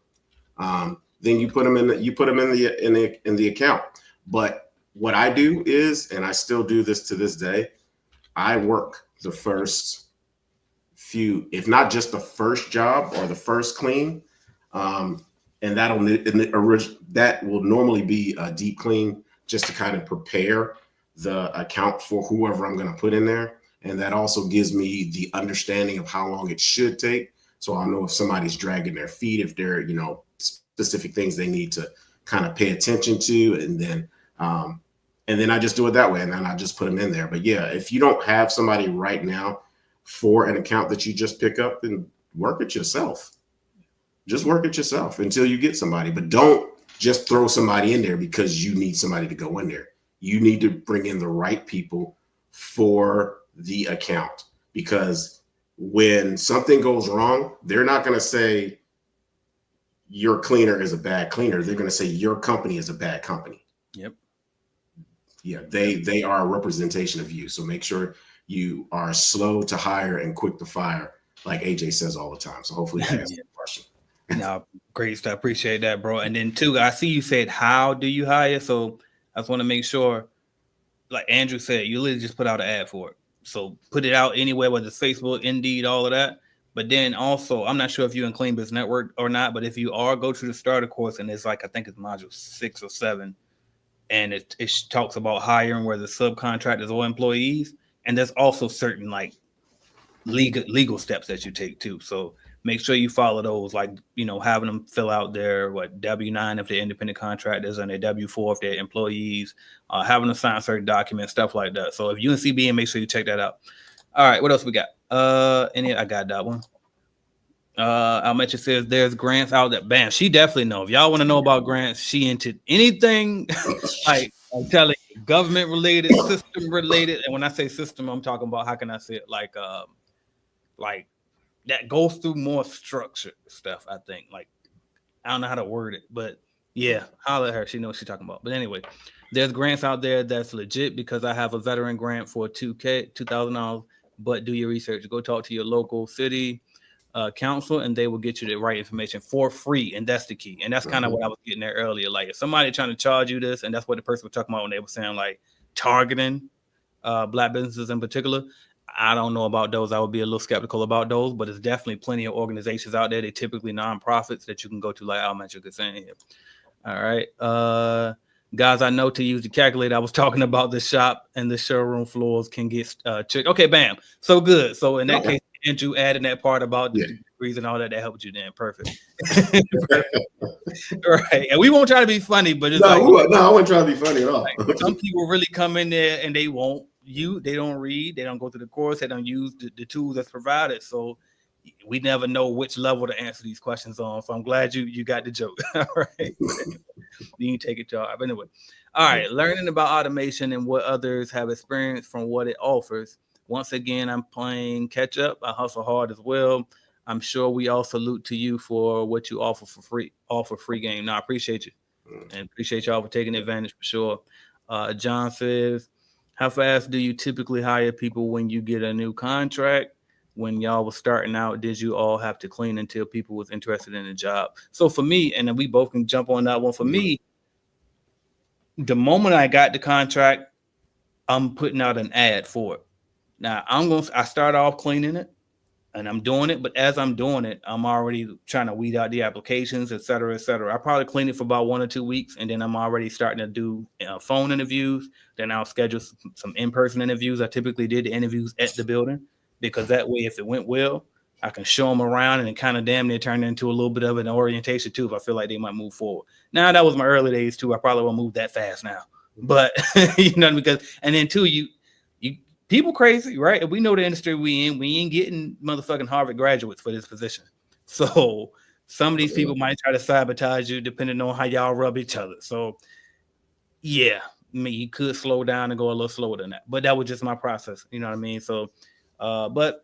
then you put them in the account. But what I do is, and I still do this to this day, I work the first few, if not just the first job or the first clean. And that will normally be a deep clean, just to kind of prepare the account for whoever I'm going to put in there. And that also gives me the understanding of how long it should take. So I'll know if somebody's dragging their feet, if there are, specific things they need to kind of pay attention to. And then I just do it that way. And then I just put them in there. But yeah, if you don't have somebody right now for an account that you just pick up, then work it yourself. Just work it yourself until you get somebody, but don't just throw somebody in there because you need somebody to go in there. You need to bring in the right people for the account, because when something goes wrong, they're not going to say your cleaner is a bad cleaner. They're going to say your company is a bad company. Yep. Yeah. They are a representation of you. So make sure you are slow to hire and quick to fire, like AJ says all the time. So hopefully that answers the question. No, great stuff. Appreciate that, bro. And then two, I see you said, how do you hire? So I just want to make sure, like Andrew said, you literally just put out an ad for it. So put it out anywhere, whether it's Facebook, Indeed, all of that. But then also, I'm not sure if you're in Clean Business Network or not, but if you are, go to the starter course, and it's like, I think it's module 6 or 7. And it talks about hiring, whether subcontractors or employees. And there's also certain like legal steps that you take too. So make sure you follow those, like, having them fill out their W-9 if they're independent contractors and their W-4 if they're employees, having them sign certain documents, stuff like that. So if you in CBN, make sure you check that out. All right, what else we got? I got that one. Almecha says there's grants out there. Bam, she definitely know. If y'all want to know about grants, she into anything like I'm telling you, government related, system related. And when I say system, I'm talking about, how can I say it? Like that goes through more structured stuff, I think. Like, I don't know how to word it, but yeah, holler at her. She knows what she's talking about. But anyway, there's grants out there that's legit, because I have a veteran grant for $2,000. But do your research. Go talk to your local city council, and they will get you the right information for free. And that's the key. And that's kind of what I was getting there earlier. Like, if somebody trying to charge you this, and that's what the person was talking about when they were saying like targeting Black businesses in particular, I don't know about those. I would be a little skeptical about those, but there's definitely plenty of organizations out there. They typically nonprofits that you can go to, like Almecha was saying here. All right. Guys, I know to use the calculator. I was talking about the shop and the showroom floors can get checked. Okay, bam. So good. So in that case, Andrew adding that part about the degrees and all that helped you then. Perfect. Right. And we won't try to be funny, but it's I wouldn't try to be funny at all. Like, some people really come in there and they don't read, they don't go through the course, they don't use the tools that's provided. So we never know which level to answer these questions on. So I'm glad you got the joke. All right. You can take it to our, but anyway. All right. Learning about automation and what others have experienced from what it offers. Once again, I'm playing catch up. I hustle hard as well. I'm sure we all salute to you for what you offer for free. Offer free game. No, I appreciate you. And appreciate y'all for taking advantage for sure. John says, how fast do you typically hire people when you get a new contract? When y'all was starting out, did you all have to clean until people was interested in the job? So for me, and then we both can jump on that one. For me, the moment I got the contract, I'm putting out an ad for it. Now I start off cleaning it and I'm doing it, but as I'm doing it, I'm already trying to weed out the applications, et cetera, et cetera. I probably clean it for about 1 or 2 weeks, and then I'm already starting to do phone interviews. Then I'll schedule some in-person interviews. I typically did the interviews at the building, because that way, if it went well, I can show them around and kind of damn near turn into a little bit of an orientation too, if I feel like they might move forward. Now, that was my early days too. I probably won't move that fast now, but and then too, you people crazy, right? If we know the industry we ain't getting motherfucking Harvard graduates for this position. So some of these people might try to sabotage you depending on how y'all rub each other. So yeah, you could slow down and go a little slower than that, but that was just my process. You know what I mean? So what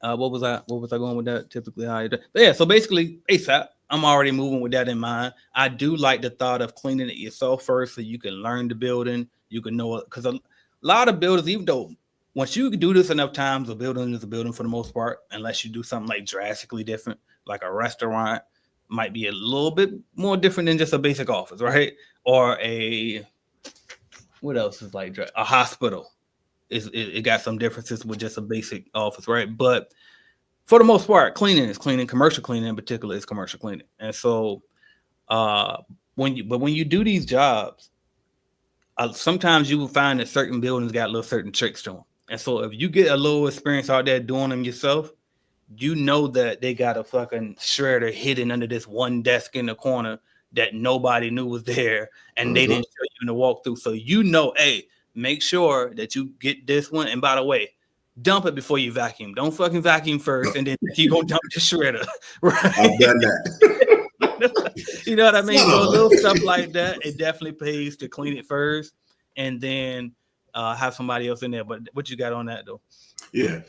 was I going with that? Typically higher. But yeah, so basically ASAP, I'm already moving with that in mind. I do like the thought of cleaning it yourself first, so you can learn the building. You can know it, because a lot of builders, even though once you do this enough times, a building is a building for the most part, unless you do something like drastically different, like a restaurant might be a little bit more different than just a basic office, right? Or what else is like a hospital. It got some differences with just a basic office, right? But for the most part, cleaning is cleaning. Commercial cleaning in particular is commercial cleaning. And so when you do these jobs, sometimes you will find that certain buildings got little certain tricks to them. And so if you get a little experience out there doing them yourself, you know that they got a fucking shredder hidden under this one desk in the corner that nobody knew was there, and they didn't show you in the walkthrough. So hey, make sure that you get this one. And by the way, dump it before you vacuum. Don't fucking vacuum first, and then you're going to dump the shredder. Right? I've done that. You know what I mean? So little stuff like that, it definitely pays to clean it first, and then have somebody else in there. But what you got on that, though? Yeah.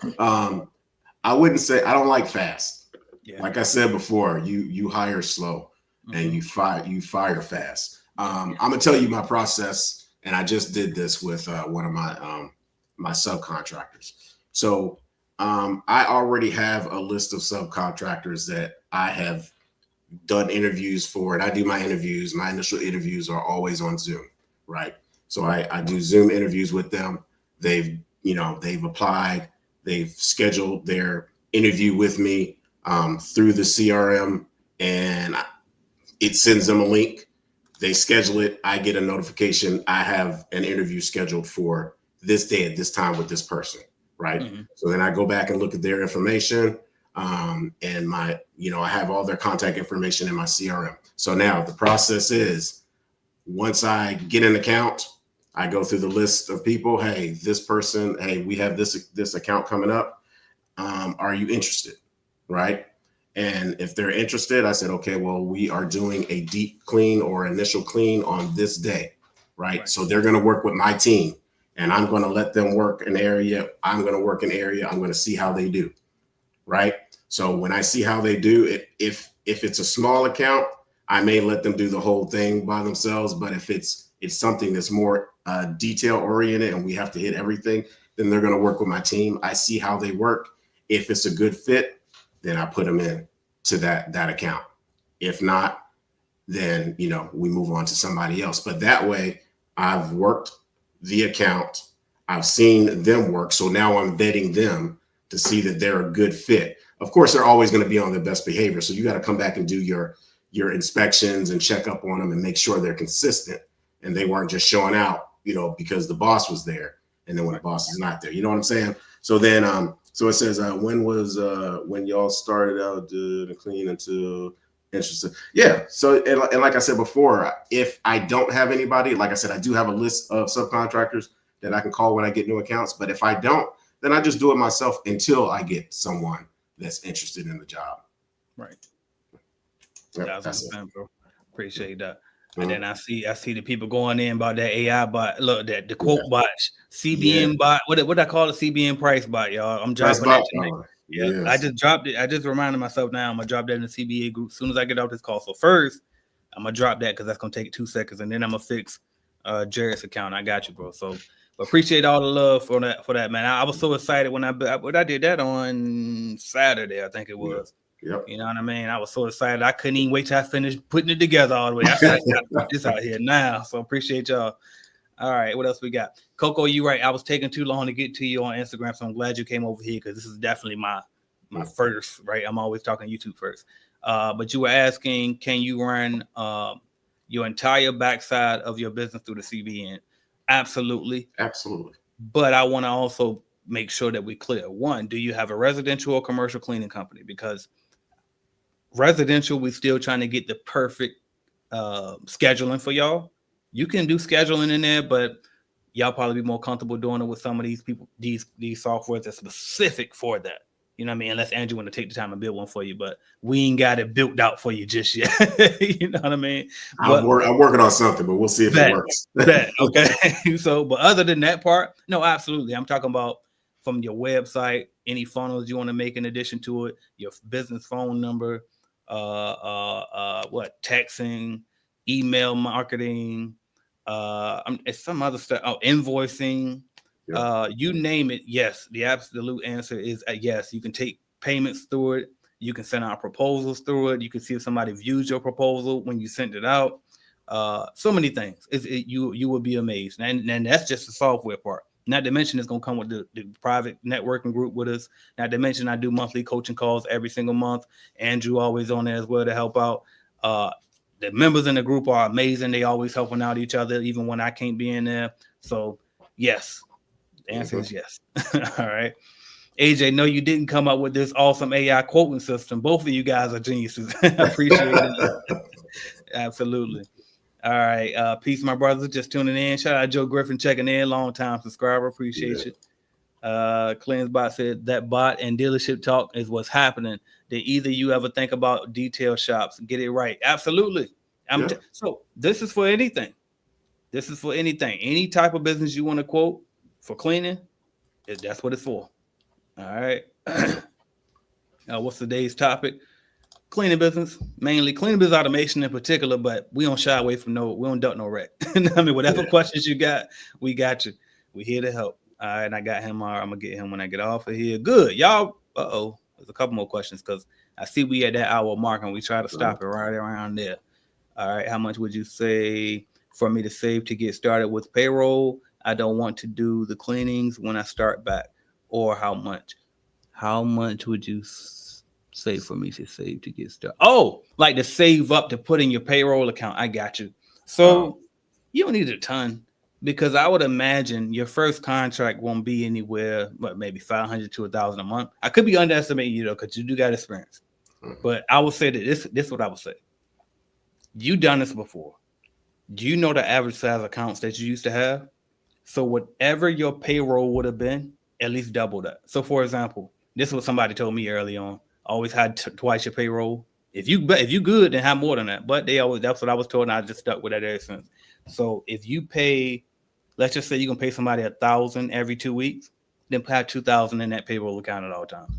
I wouldn't say I don't like fast. Yeah. Like I said before, you hire slow and you fire fast. I'm going to tell you my process. And I just did this with one of my my subcontractors. So I already have a list of subcontractors that I have done interviews for, and I do my interviews. My initial interviews are always on Zoom, right? So I do Zoom interviews with them. They've applied, they've scheduled their interview with me through the CRM, and it sends them a link. They schedule it. I get a notification. I have an interview scheduled for this day at this time with this person, right? Mm-hmm. So then I go back and look at their information. And I have all their contact information in my CRM. So now the process is, once I get an account, I go through the list of people. Hey, this person, hey, we have this account coming up. Are you interested? Right. And if they're interested, I said, okay, well, we are doing a deep clean or initial clean on this day. Right. So they're going to work with my team, and I'm going to let them work an area. I'm going to work an area. I'm going to see how they do. Right. So when I see how they do it, if it's a small account, I may let them do the whole thing by themselves. But if it's something that's more detail oriented and we have to hit everything, then they're going to work with my team. I see how they work. If it's a good fit, then I put them in to that account. If not, then, we move on to somebody else. But that way I've worked the account. I've seen them work. So now I'm vetting them to see that they're a good fit. Of course, they're always going to be on their best behavior. So you got to come back and do your inspections and check up on them and make sure they're consistent and they weren't just showing out, because the boss was there. And then when the boss is not there, you know what I'm saying? So then, so it says, when y'all started out to clean until interested. Yeah. So, and like I said before, if I don't have anybody, like I said, I do have a list of subcontractors that I can call when I get new accounts. But if I don't, then I just do it myself until I get someone that's interested in the job. Right. Yep, that's it, bro. Appreciate that. And then I see the people going in about that AI bot. Look, that the quote bot, CBN bot. What I call it, CBN price bot, y'all. I'm dropping that tonight. Yeah, yes. I just dropped it. I just reminded myself now. I'm gonna drop that in the CBA group as soon as I get off this call. So first, I'm gonna drop that because that's gonna take 2 seconds, and then I'm gonna fix Jared's account. I got you, bro. So appreciate all the love for that, man. I was so excited when I did that on Saturday, I think it was. Yep. You know what I mean? I was so excited. I couldn't even wait till I finished putting it together all the way. I said, I gotta put this out here now. So appreciate y'all. All right, what else we got? Coco, you right. I was taking too long to get to you on Instagram, so I'm glad you came over here because this is definitely my first, right? I'm always talking YouTube first. But you were asking, can you run your entire backside of your business through the CBN? Absolutely. Absolutely. But I want to also make sure that we're clear. One, do you have a residential or commercial cleaning company? Because residential, we're still trying to get the perfect scheduling for y'all. You can do scheduling in there, but y'all probably be more comfortable doing it with some of these people, these softwares that's specific for that. You know what I mean? Unless Andrew want to take the time and build one for you, but we ain't got it built out for you just yet. You know what I mean? I'm working on something, but we'll see if it works. Okay. So, but other than that part, no, absolutely. I'm talking about from your website, any funnels you want to make in addition to it, your business phone number, texting, email marketing, it's some other stuff. Invoicing. You name it. Yes, the absolute answer is yes. You can take payments through it. You can send out proposals through it. You can see if somebody views your proposal when you send it out. So many things. You will be amazed. And that's just the software part. Not to mention it's going to come with the private networking group with us. Not to mention I do monthly coaching calls every single month. Andrew always on there as well to help out. The members in the group are amazing. They always helping out each other, even when I can't be in there. So yes. The answer is yes. All right. AJ, no, you didn't come up with this awesome AI quoting system. Both of you guys are geniuses. I appreciate it. Absolutely. All right. Peace, my brothers. Just tuning in. Shout out Joe Griffin checking in. Long time subscriber. Appreciate you. Cleanse Bot said that bot and dealership talk is what's happening. Did either you ever think about detail shops? Get it right. Absolutely. So this is for anything. This is for anything. Any type of business you want to quote for cleaning, that's what it's for. All right. What's today's topic? Cleaning business, mainly cleaning business automation in particular, we don't shy away from we don't duck no wreck. I mean, whatever questions you got, we got you. We're here to help. All right, and I got him. I'm gonna get him when I get off of here. Good, y'all. There's a couple more questions because I see we at that hour mark and we try to stop it right around there. All right, how much would you say for me to save to get started with payroll? I don't want to do the cleanings when I start back, or how much? How much would you say for me to save to get started? Oh, like to save up to put in your payroll account. I got you. So you don't need a ton because I would imagine your first contract won't be anywhere, but maybe 500 to 1,000 a month. I could be underestimating you though, because you do got experience. But I would say that this is what I would say. You done this before. Do you know the average size accounts that you used to have? So whatever your payroll would have been, at least double that. So for example, this is what somebody told me early on. Always had twice your payroll. If you good, then have more than that. But that's what I was told, and I just stuck with that ever since. So if you pay, let's just say you can pay somebody $1,000 every 2 weeks, then have $2,000 in that payroll account at all times.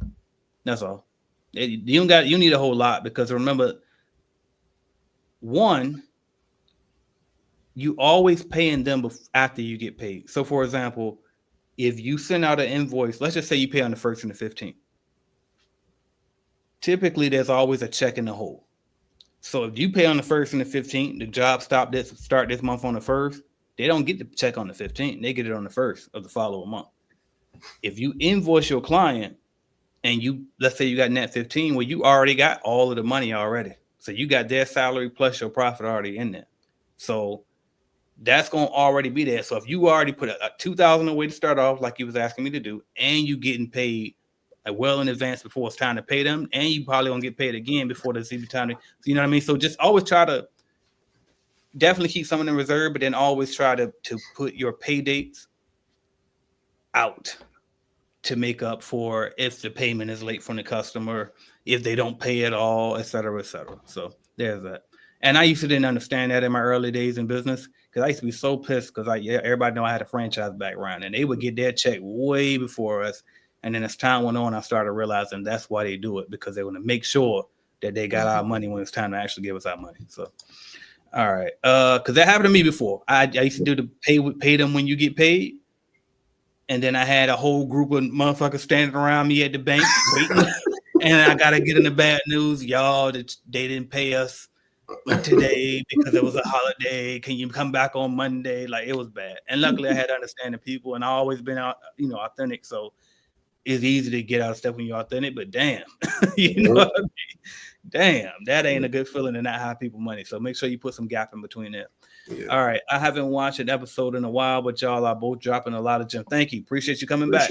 That's all. You need a whole lot because remember, one, you always paying them after you get paid. So for example, if you send out an invoice, let's just say you pay on the 1st and the 15th. Typically, there's always a check in the hole. So if you pay on the 1st and the 15th, the job start this month on the 1st, they don't get the check on the 15th. They get it on the 1st of the following month. If you invoice your client and let's say you got net 15, well, you already got all of the money already. So you got their salary plus your profit already in there. So that's going to already be there. So if you already put a $2,000 away to start off, like you was asking me to do, and you getting paid well in advance before it's time to pay them, and you probably gonna get paid again before there's even time to, you know what I mean? So just always try to definitely keep some in reserve, but then always try to put your pay dates out to make up for if the payment is late from the customer, if they don't pay at all, et cetera, et cetera. So there's that. And I used to didn't understand that in my early days in business because I used to be so pissed because everybody know I had a franchise background and they would get their check way before us. And then as time went on, I started realizing that's why they do it, because they want to make sure that they got our money when it's time to actually give us our money. So, all right. Because that happened to me before. I used to do the pay them when you get paid. And then I had a whole group of motherfuckers standing around me at the bank waiting. And I got to get in the bad news. Y'all, they didn't pay us today because it was a holiday. Can you come back on Monday? Like, it was bad. And luckily, I had understanding people, and I always been authentic. So it's easy to get out of stuff when you're authentic, but damn, you know what I mean? Damn, that ain't a good feeling to not have people money. So make sure you put some gap in between there. Yeah. All right. I haven't watched an episode in a while, but y'all are both dropping a lot of gems. Thank you. Appreciate you coming back.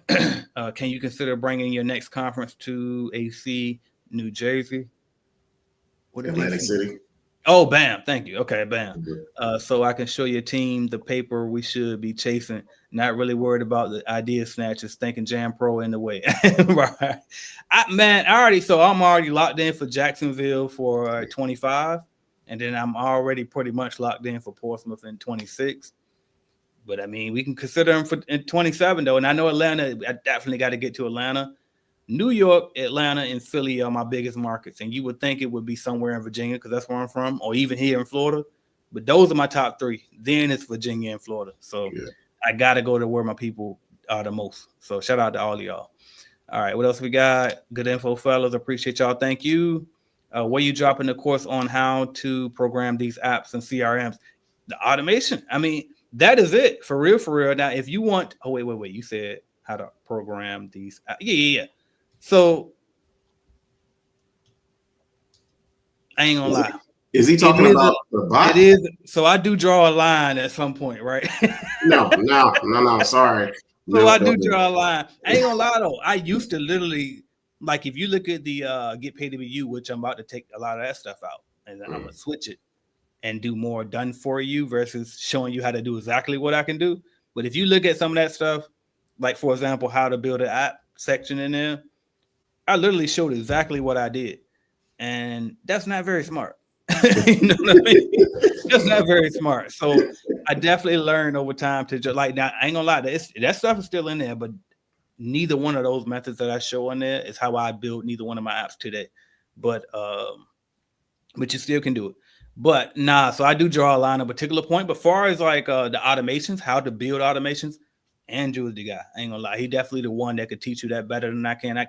Can you consider bringing your next conference to AC, New Jersey? What Atlantic City. Oh, bam. Thank you. Okay, bam. So I can show your team the paper we should be chasing. Not really worried about the idea snatchers, thinking Jam Pro in the way. Right. I'm already locked in for Jacksonville for 25. And then I'm already pretty much locked in for Portsmouth in 26. But I mean, we can consider them for in 27 though. And I know Atlanta, I definitely got to get to Atlanta. New York, Atlanta, and Philly are my biggest markets. And you would think it would be somewhere in Virginia because that's where I'm from, or even here in Florida. But those are my top three. Then it's Virginia and Florida. So I got to go to where my people are the most. So shout out to all of y'all. All right, what else we got? Good info, fellas. Appreciate y'all. Thank you. Where you dropping the course on how to program these apps and CRMs? The automation. I mean, that is it. For real, for real. Now, if you want... Oh, wait. You said how to program these apps. Yeah. So, I ain't gonna lie. Is he talking about the bot? It is. So I do draw a line at some point, right? No. Sorry. So I do draw a line. I ain't gonna lie though. I used to literally, like, if you look at the Get Paid to Be You, which I'm about to take a lot of that stuff out, and then I'm gonna switch it and do more done for you versus showing you how to do exactly what I can do. But if you look at some of that stuff, like for example, how to build an app section in there, I literally showed exactly what I did. And that's not very smart. You know what I mean? That's not very smart. So I definitely learned over time to just like, now I ain't gonna lie, that stuff is still in there, but neither one of those methods that I show on there is how I build neither one of my apps today. But you still can do it. But nah, so I do draw a line at a particular point. But far as like the automations, how to build automations, Andrew is the guy. I ain't gonna lie. He definitely the one that could teach you that better than I can.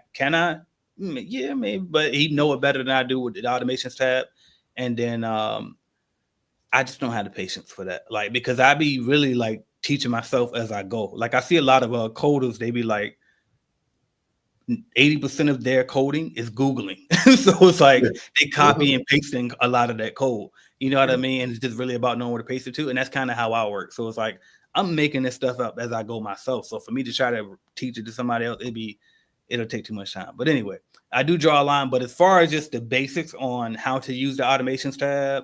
Yeah, maybe, but he know it better than I do with the automations tab. And then I just don't have the patience for that. Like, because I be really like teaching myself as I go. Like I see a lot of coders, they be like 80% of their coding is Googling. So it's like they copy and pasting a lot of that code. You know what I mean? And it's just really about knowing where to paste it to. And that's kind of how I work. So it's like I'm making this stuff up as I go myself. So for me to try to teach it to somebody else, it'll take too much time. But anyway, I do draw a line. But as far as just the basics on how to use the automations tab,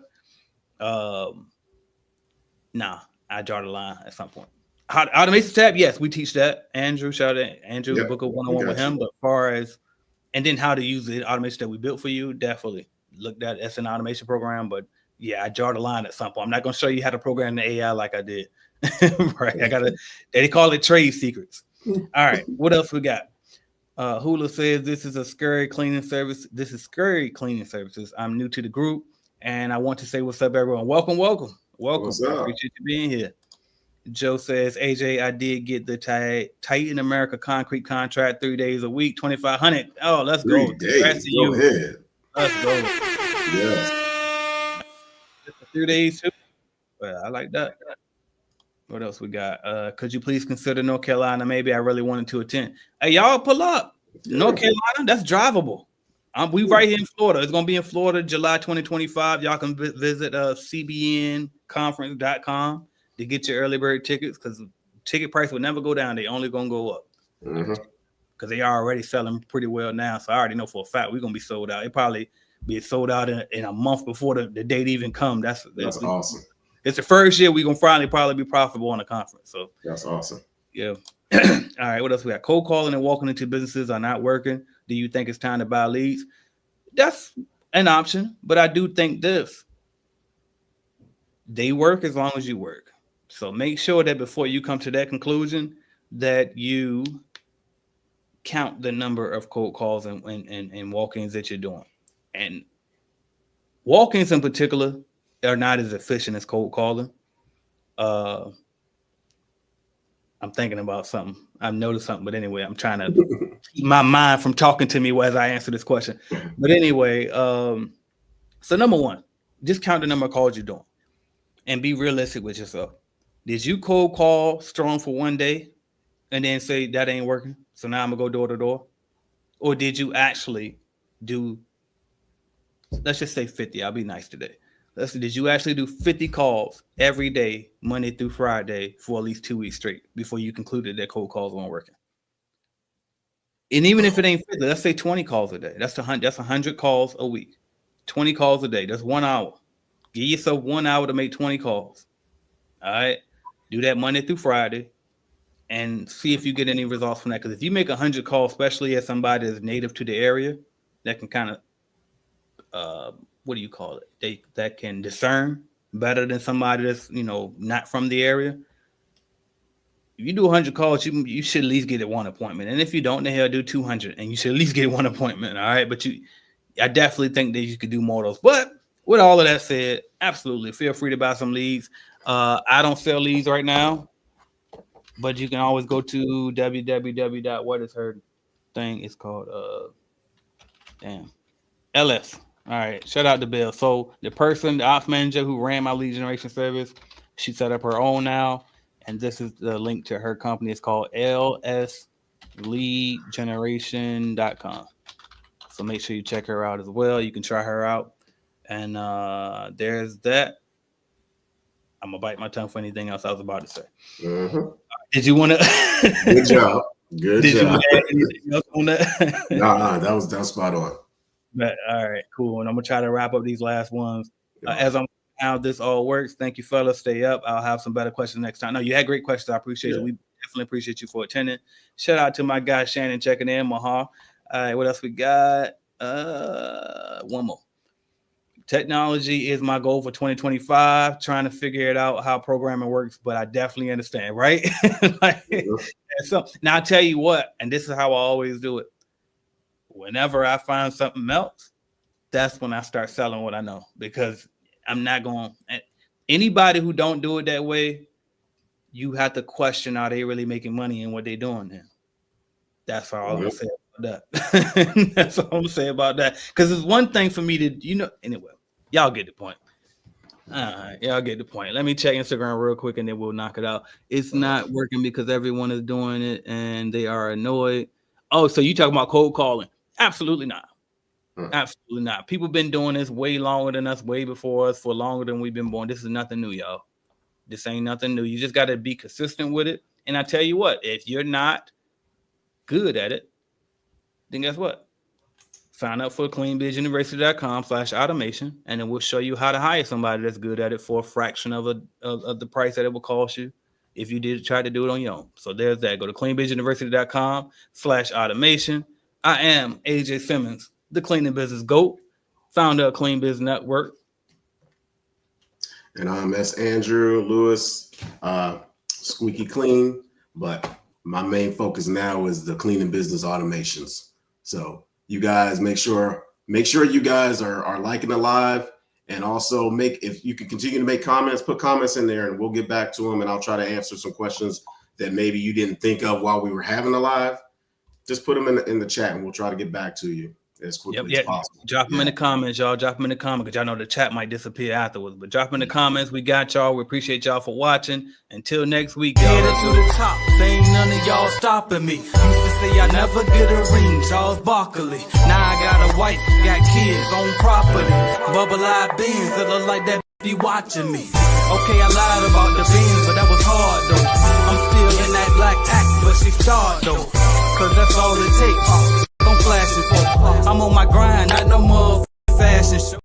nah, I draw the line at some point. Automation tab, yes, we teach that. Andrew, shout out to Andrew, book a one-on-one with him. But as far as and then how to use the automation that we built for you, definitely look at as an automation program. But yeah, I draw the line at some point. I'm not gonna show you how to program the AI like I did. Right. They call it trade secrets. All right, what else we got? Hula says this is a scary cleaning service. This is scary cleaning services. I'm new to the group and I want to say what's up, everyone. Welcome. What's up? I appreciate you being here. Joe says, AJ, I did get the Titan America concrete contract 3 days a week, 2,500. Oh, let's go. 3 days. Go ahead. Let's go. Yes. 3 days too. Well, I like that. What else we got? Could you please consider North Carolina? Maybe I really wanted to attend. Hey, y'all pull up. North Carolina, that's drivable. We right here in Florida. It's going to be in Florida, July 2025. Y'all can visit cbnconference.com to get your early bird tickets because ticket price will never go down. They only going to go up because they are already selling pretty well now. So I already know for a fact we're going to be sold out. It probably be sold out in a month before the date even come. That's awesome. It's the first year we're going to probably be profitable on the conference. So that's awesome. Yeah. All right. What else we got? Cold calling and walking into businesses are not working. Do you think it's time to buy leads? That's an option, but I do think this. They work as long as you work. So make sure that before you come to that conclusion that you count the number of cold calls and walk-ins that you're doing. And walk-ins in particular are not as efficient as cold calling. I'm thinking about something. I've noticed something, but anyway, I'm trying to keep my mind from talking to me as I answer this question. But anyway, so number one, just count the number of calls you're doing and be realistic with yourself. Did you cold call strong for one day and then say that ain't working? So now I'm gonna go door to door? Or did you actually do, let's just say 50? I'll be nice today. Did you actually do 50 calls every day, Monday through Friday, for at least 2 weeks straight before you concluded that cold calls weren't working? And even if it ain't 50, let's say 20 calls a day. That's 100 calls a week. 20 calls a day. That's 1 hour. Give yourself 1 hour to make 20 calls. All right. Do that Monday through Friday and see if you get any results from that. Because if you make 100 calls, especially as somebody that's native to the area, that can kind of what do you call it? That can discern better than somebody that's, not from the area. If you do 100 calls, you should at least get it one appointment. And if you don't, then hell, do 200 and you should at least get one appointment. All right. But I definitely think that you could do more of those. But with all of that said, absolutely feel free to buy some leads. I don't sell leads right now, but you can always go to www. What is her thing? It's called LS. All right, shout out to Bill. So the ops manager who ran my lead generation service, she set up her own now, and this is the link to her company. It's called lsleadgeneration.com. So make sure you check her out as well. You can try her out, and there's that. I'm gonna bite my tongue for anything else I was about to say. Did you want to? Good job. Good Did job. you add anything else on that? No, that was spot on. But, all right, cool. And I'm gonna try to wrap up these last ones as I'm how this all works. Thank you, fellas. Stay up. I'll have some better questions next time. No, you had great questions. I appreciate it. We definitely appreciate you for attending. Shout out to my guy Shannon checking in. Mahal. All right, what else we got? One more. Technology is my goal for 2025. Trying to figure it out how programming works, but I definitely understand, right? So now I tell you what, and this is how I always do it. Whenever I find something else, that's when I start selling what I know, because I'm not going. Anybody who don't do it that way, you have to question: are they really making money in what they're doing? Then that's all I'm gonna say about that. That's all I'm gonna say about that. Because it's one thing for me to, anyway. Y'all get the point. Y'all get the point. Let me check Instagram real quick, and then we'll knock it out. It's not working because everyone is doing it, and they are annoyed. Oh, so you talking about cold calling? Absolutely not. Absolutely not. People been doing this way longer than us, way before us, for longer than we've been born. This is nothing new, y'all. This ain't nothing new. You just got to be consistent with it. And I tell you what, if you're not good at it, then guess what? Sign up for cleanbizuniversity.com/automation, and then we'll show you how to hire somebody that's good at it for a fraction of the price that it will cost you if you did try to do it on your own. So there's that. Go to cleanbizuniversity.com/automation. I am AJ Simmons, the Cleaning Business GOAT, founder of Clean Biz Network. And I'm Andrew Lewis, squeaky clean, but my main focus now is the cleaning business automations. So you guys make sure you guys are liking the live, and also if you can continue to make comments, put comments in there, and we'll get back to them, and I'll try to answer some questions that maybe you didn't think of while we were having the live. Just put them in the chat, and we'll try to get back to you as quickly as possible. Drop them in the comments, y'all. Drop them in the comments, because y'all know the chat might disappear afterwards. But drop them in the comments. We got y'all. We appreciate y'all for watching. Until next week, y'all. Headed to the top. There ain't none of y'all stopping me. Used to say I never get a ring. Charles Barkley. Now I got a wife, got kids, on property. Bubble-eyed beans that look like that be watching me. Okay, I lied about the beans, but that was hard though. I'm still in that black act, but she starred though. Cause that's all it takes. Don't flash it for. I'm on my grind, not no more fashion show.